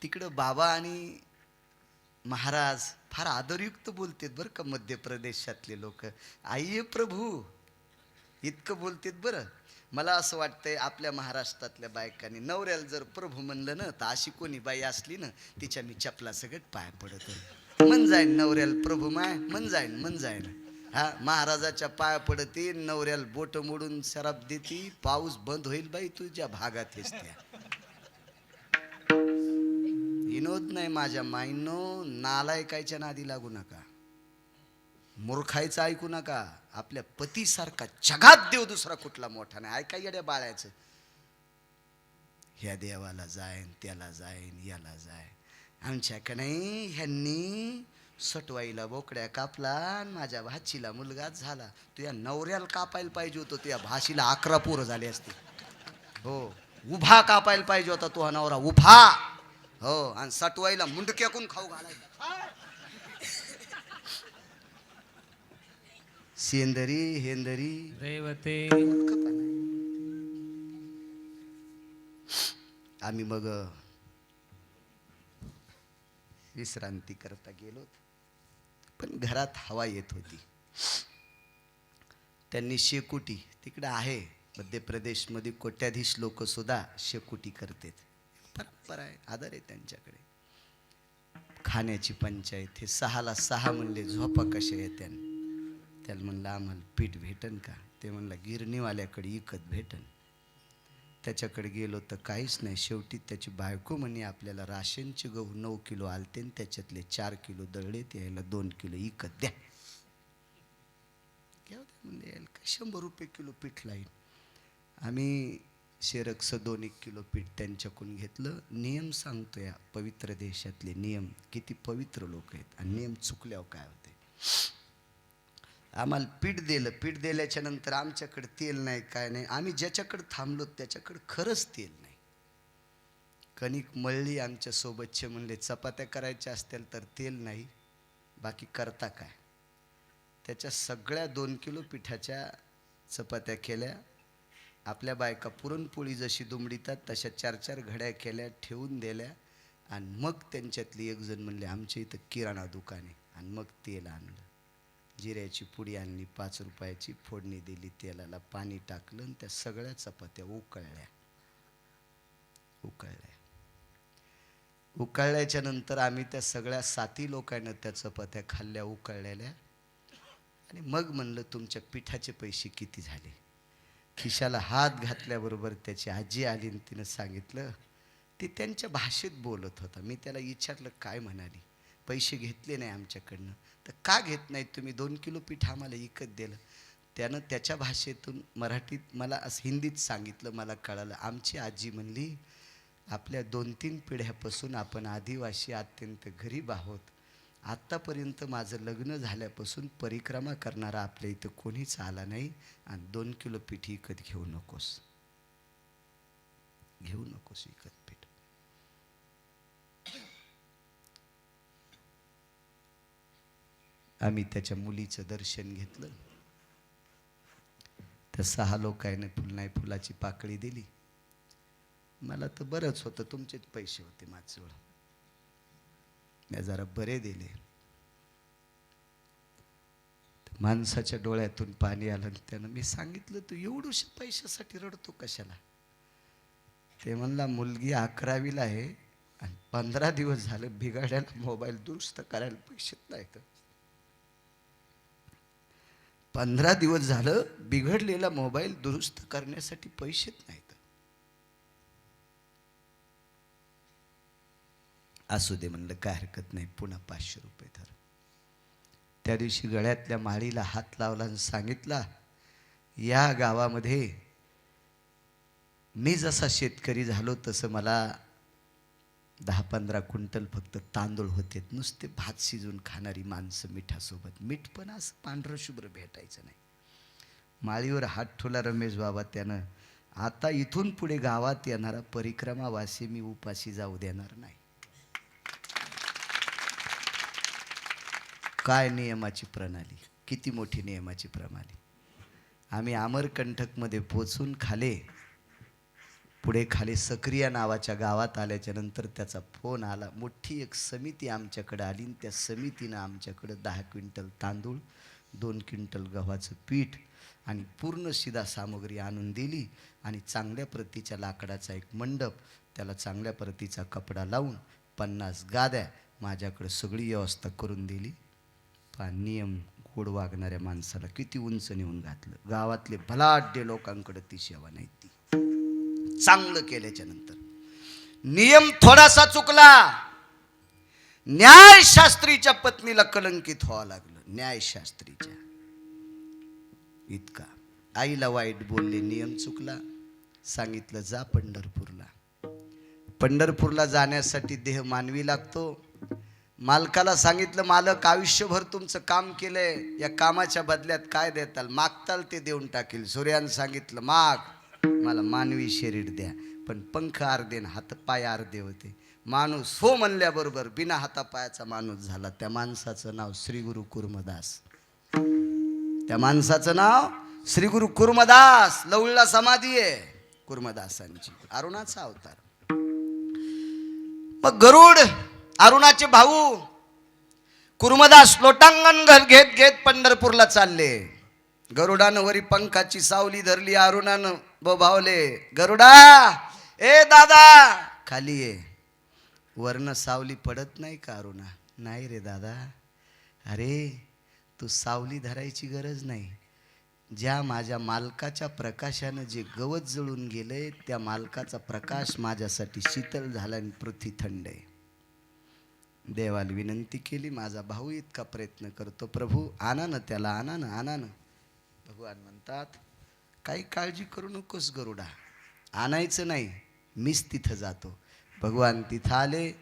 तिकडं बाबा आणि महाराज फार आदरयुक्त बोलतात बरं का, मध्य प्रदेशातले लोक. आइये प्रभू इतकं बोलतात बरं. मला असं वाटतंय आपल्या महाराष्ट्रातल्या बायकांनी नवऱ्याला जर प्रभू म्हणलं ना, तर अशी कोणी बाई असली ना, तिच्या मी चपला सगळं पाय पडत मन जाईन. नवऱ्याला प्रभू माय मन जाईन. हा, महाराजाच्या पाया पडती, नवऱ्याला बोट मोडून शराब देती, पाऊस बंद होईल बाई तुझ्या भागात त्या. विनोद नाही माझ्या माईनो, नालायकाच्या नादी लागू नका, मूर्खायचं ऐकू नका. आपल्या पतीसारखा जगात देव दुसरा कुठला मोठा नाही. ऐका येड्या बाळायचं, ह्या देवाला जाईन, त्याला जाईन, याला जाईन. आमच्याकडे नाही, ह्यांनी सटवाईला बोकड्या कापला आणि माझ्या भाचीला मुलगाच झाला. तुझ्या नवऱ्याला कापायला पाहिजे होतं, तुझ्या भाशीला 11 पोरं झाली असती. हो, उभा कापायला पाहिजे होता तुझा नवरा, उभा. हो, आणि सटवाईला मुंडक्याकून खाऊ घालायला. सेंदरी हेंदरी रेवते. आम्ही मग विश्रांती करता गेलो, पण घरात हवा येत होती. त्यांनी शेकोटी तिकडे आहे मध्य प्रदेशमध्ये, कोट्याधीश लोक सुद्धा शेकोटी करतात, परंपरा आहे, आदर आहे त्यांच्याकडे. खाण्याची पंचायत. हे 6ला 6 म्हणले झोपा कशा येत्या. त्याला म्हणलं आम्हाला पीठ भेटन का? ते म्हणलं गिरणीवाल्याकडे इकत भेटन. त्याच्याकडे गेलो तर काहीच नाही. शेवटी त्याची बायको म्हणे आपल्याला राशनचे गहू 9 किलो आलते, त्याच्यातले 4 किलो दळले, यायला 2 किलो इकत द्या. म्हणजे यायला काय 100 रुपये किलो पीठ लाईन. आम्ही शेरक्स 2-1 किलो पीठ त्यांच्याकडून घेतलं. नियम सांगतो या पवित्र देशातले नियम, किती पवित्र लोक आहेत, आणि नियम चुकल्यावर काय होते. आम्हाला पीठ दिलं. पीठ दिल्याच्या नंतर आमच्याकडे तेल नाही, काय नाही. आम्ही ज्याच्याकडे थांबलो त्याच्याकडे खरंच तेल नाही. कणिक मळली, आमच्या सोबतचे म्हणले चपात्या करायच्या असतील तर तेल नाही, बाकी करता काय. त्याच्या सगळ्या 2 किलो पिठाच्या चपात्या केल्या. आपल्या बायका पुरणपोळी जशी दुमडीतात तशा 4-4 घड्या केल्या, ठेवून दिल्या. आणि मग त्यांच्यातली एक जण म्हणले आमच्या इथं किराणा दुकान आहे, आणि मग तेल आणलं. जिऱ्याची पुडी आणली 5 रुपयाची, फोडणी दिली, तेलाला पाणी टाकलं, आणि त्या सगळ्या चपात्या उकळल्याच्या नंतर आम्ही त्या सगळ्या 7 लोकांना त्या चपात्या खाल्ल्या उकळलेल्या. आणि मग म्हणलं तुमच्या पिठाचे पैसे किती झाले. खिशाला हात घातल्याबरोबर त्याची आजी आली आणि तिनं सांगितलं. ती त्यांच्या भाषेत बोलत होता. मी त्याला विचारलं काय म्हणाली. पैसे घेतले नाही आमच्याकडनं. तर का घेत नाहीत तुम्ही, 2 किलो पीठ आम्हाला विकत दिलं. त्यानं त्याच्या भाषेतून मराठीत मला असं हिंदीत सांगितलं, मला कळालं. आमची आजी म्हणली आपल्या 2-3 पिढ्यापासून आपण आदिवासी अत्यंत गरीब आहोत. आत्तापर्यंत माझं लग्न झाल्यापासून परिक्रमा करणारा आपल्या इथं कोणीच आला नाही, आणि 2 किलो पीठ विकत घेऊ नकोस विकत पीठ. आम्ही त्याच्या मुलीचं दर्शन घेतलं. त्या 6 लोकांनी फुलाची पाकळी दिली. मला तर बरंच होतं, तुमचेच पैसे होते माझजवळ, मी जरा बरे दिले. माणसाच्या डोळ्यातून पाणी आलं. त्यानं मी सांगितलं तू एवढ्याशा पैशासाठी रडतो कशाला. ते म्हणला मुलगी 11वीला आहे, आणि 15 दिवस झालं बिघाडायला मोबाईल दुरुस्त करायला पैसे नाहीत. 15 दिवस झालं बिघडलेला मोबाईल दुरुस्त करण्यासाठी पैसेच नाहीत. असू दे म्हणलं, काय हरकत नाही, पुन्हा 500 रुपये धर. त्या दिवशी गळ्यातल्या माळीला हात लावला आणि सांगितला या गावामध्ये मी जसा शेतकरी झालो तसं मला 10-15 क्विंटल फक्त तांदूळ होते. नुसते भात शिजून खाणारी माणसं मिठासोबत. मीठ पण असं पांढरं शुभ्र भेटायचं नाही. माळीवर हात ठेवला रमेश बाबा. त्यानं आता इथून पुढे गावात येणारा परिक्रमावासी मी उपाशी जाऊ देणार नाही. काय नियमाची प्रणाली, किती मोठी नियमाची प्रणाली. आम्ही अमरकंटकमध्ये पोचून पुढे खाली सक्रिया नावाच्या गावात आल्याच्या नंतर त्याचा फोन आला. मोठी एक समिती आमच्याकडे आली, त्या समितीनं आमच्याकडे 10 क्विंटल तांदूळ, 2 क्विंटल गव्हाचं पीठ आणि पूर्ण शिदा सामग्री आणून दिली. आणि चांगल्या प्रतीच्या लाकडाचा एक मंडप, त्याला चांगल्या प्रतीचा कपडा लावून 50 गाद्या माझ्याकडे सगळी व्यवस्था करून दिली. नियम गोड वागणाऱ्या माणसाला किती उंच नेऊन घातलं. गावातले भलाढ्य लोकांकडे ती सेवा नाही. ती चांगलं केल्याच्या नंतर नियम थोडासा चुकला, न्यायशास्त्रीच्या पत्नीला कलंकित व्हावं लागलं. न्यायशास्त्रीच्या इतका आईला वाईट बोलले, नियम चुकला. सांगितलं जा पंढरपूरला. पंढरपूरला जाण्यासाठी देह मानवी लागतो. मालकाला सांगितलं मालक आयुष्यभर तुमचं काम केलंय, या कामाच्या बदल्यात काय देताल, मागताल ते देऊन टाकील. सूर्यानं सांगितलं माग, मला मानवी शरीर द्या, पण पंख अर्धे हातपाय अर्धे होते. माणूस हो म्हणल्याबरोबर बिना हातापायाचा माणूस झाला. त्या माणसाचं नाव श्री गुरु कुर्मदास. त्या माणसाचं नाव श्री गुरु कुर्मदास. लवळला समाधी आहे कुर्मदासांची, अरुणाचा अवतार. मग गरुड अरुणाचे भाऊ कुर्मदास लोटांगण घेत घेत पंढरपूरला चालले. गरुडानं वरी पंखाची सावली धरली, अरुणानं भावले गरुडा ए दादा खाली ये. वरनं सावली पडत नाही का अरुणा? नाही रे दादा. अरे तू सावली धरायची गरज नाही. ज्या माझ्या मालकाच्या प्रकाशानं जे गवत जळून गेलंय त्या मालकाचा प्रकाश माझ्यासाठी शीतल झाला आणि पृथ्वी थंड आहे. देवाला विनंती केली, माझा भाऊ इतका प्रयत्न करतो, प्रभू आणा ना त्याला, आणा ना, आणा ना. भगवान म्हणतात काही काळजी करू नकोस गरुडा, आणायचं नाही, मीच तिथं जातो. भगवान तिथं आले.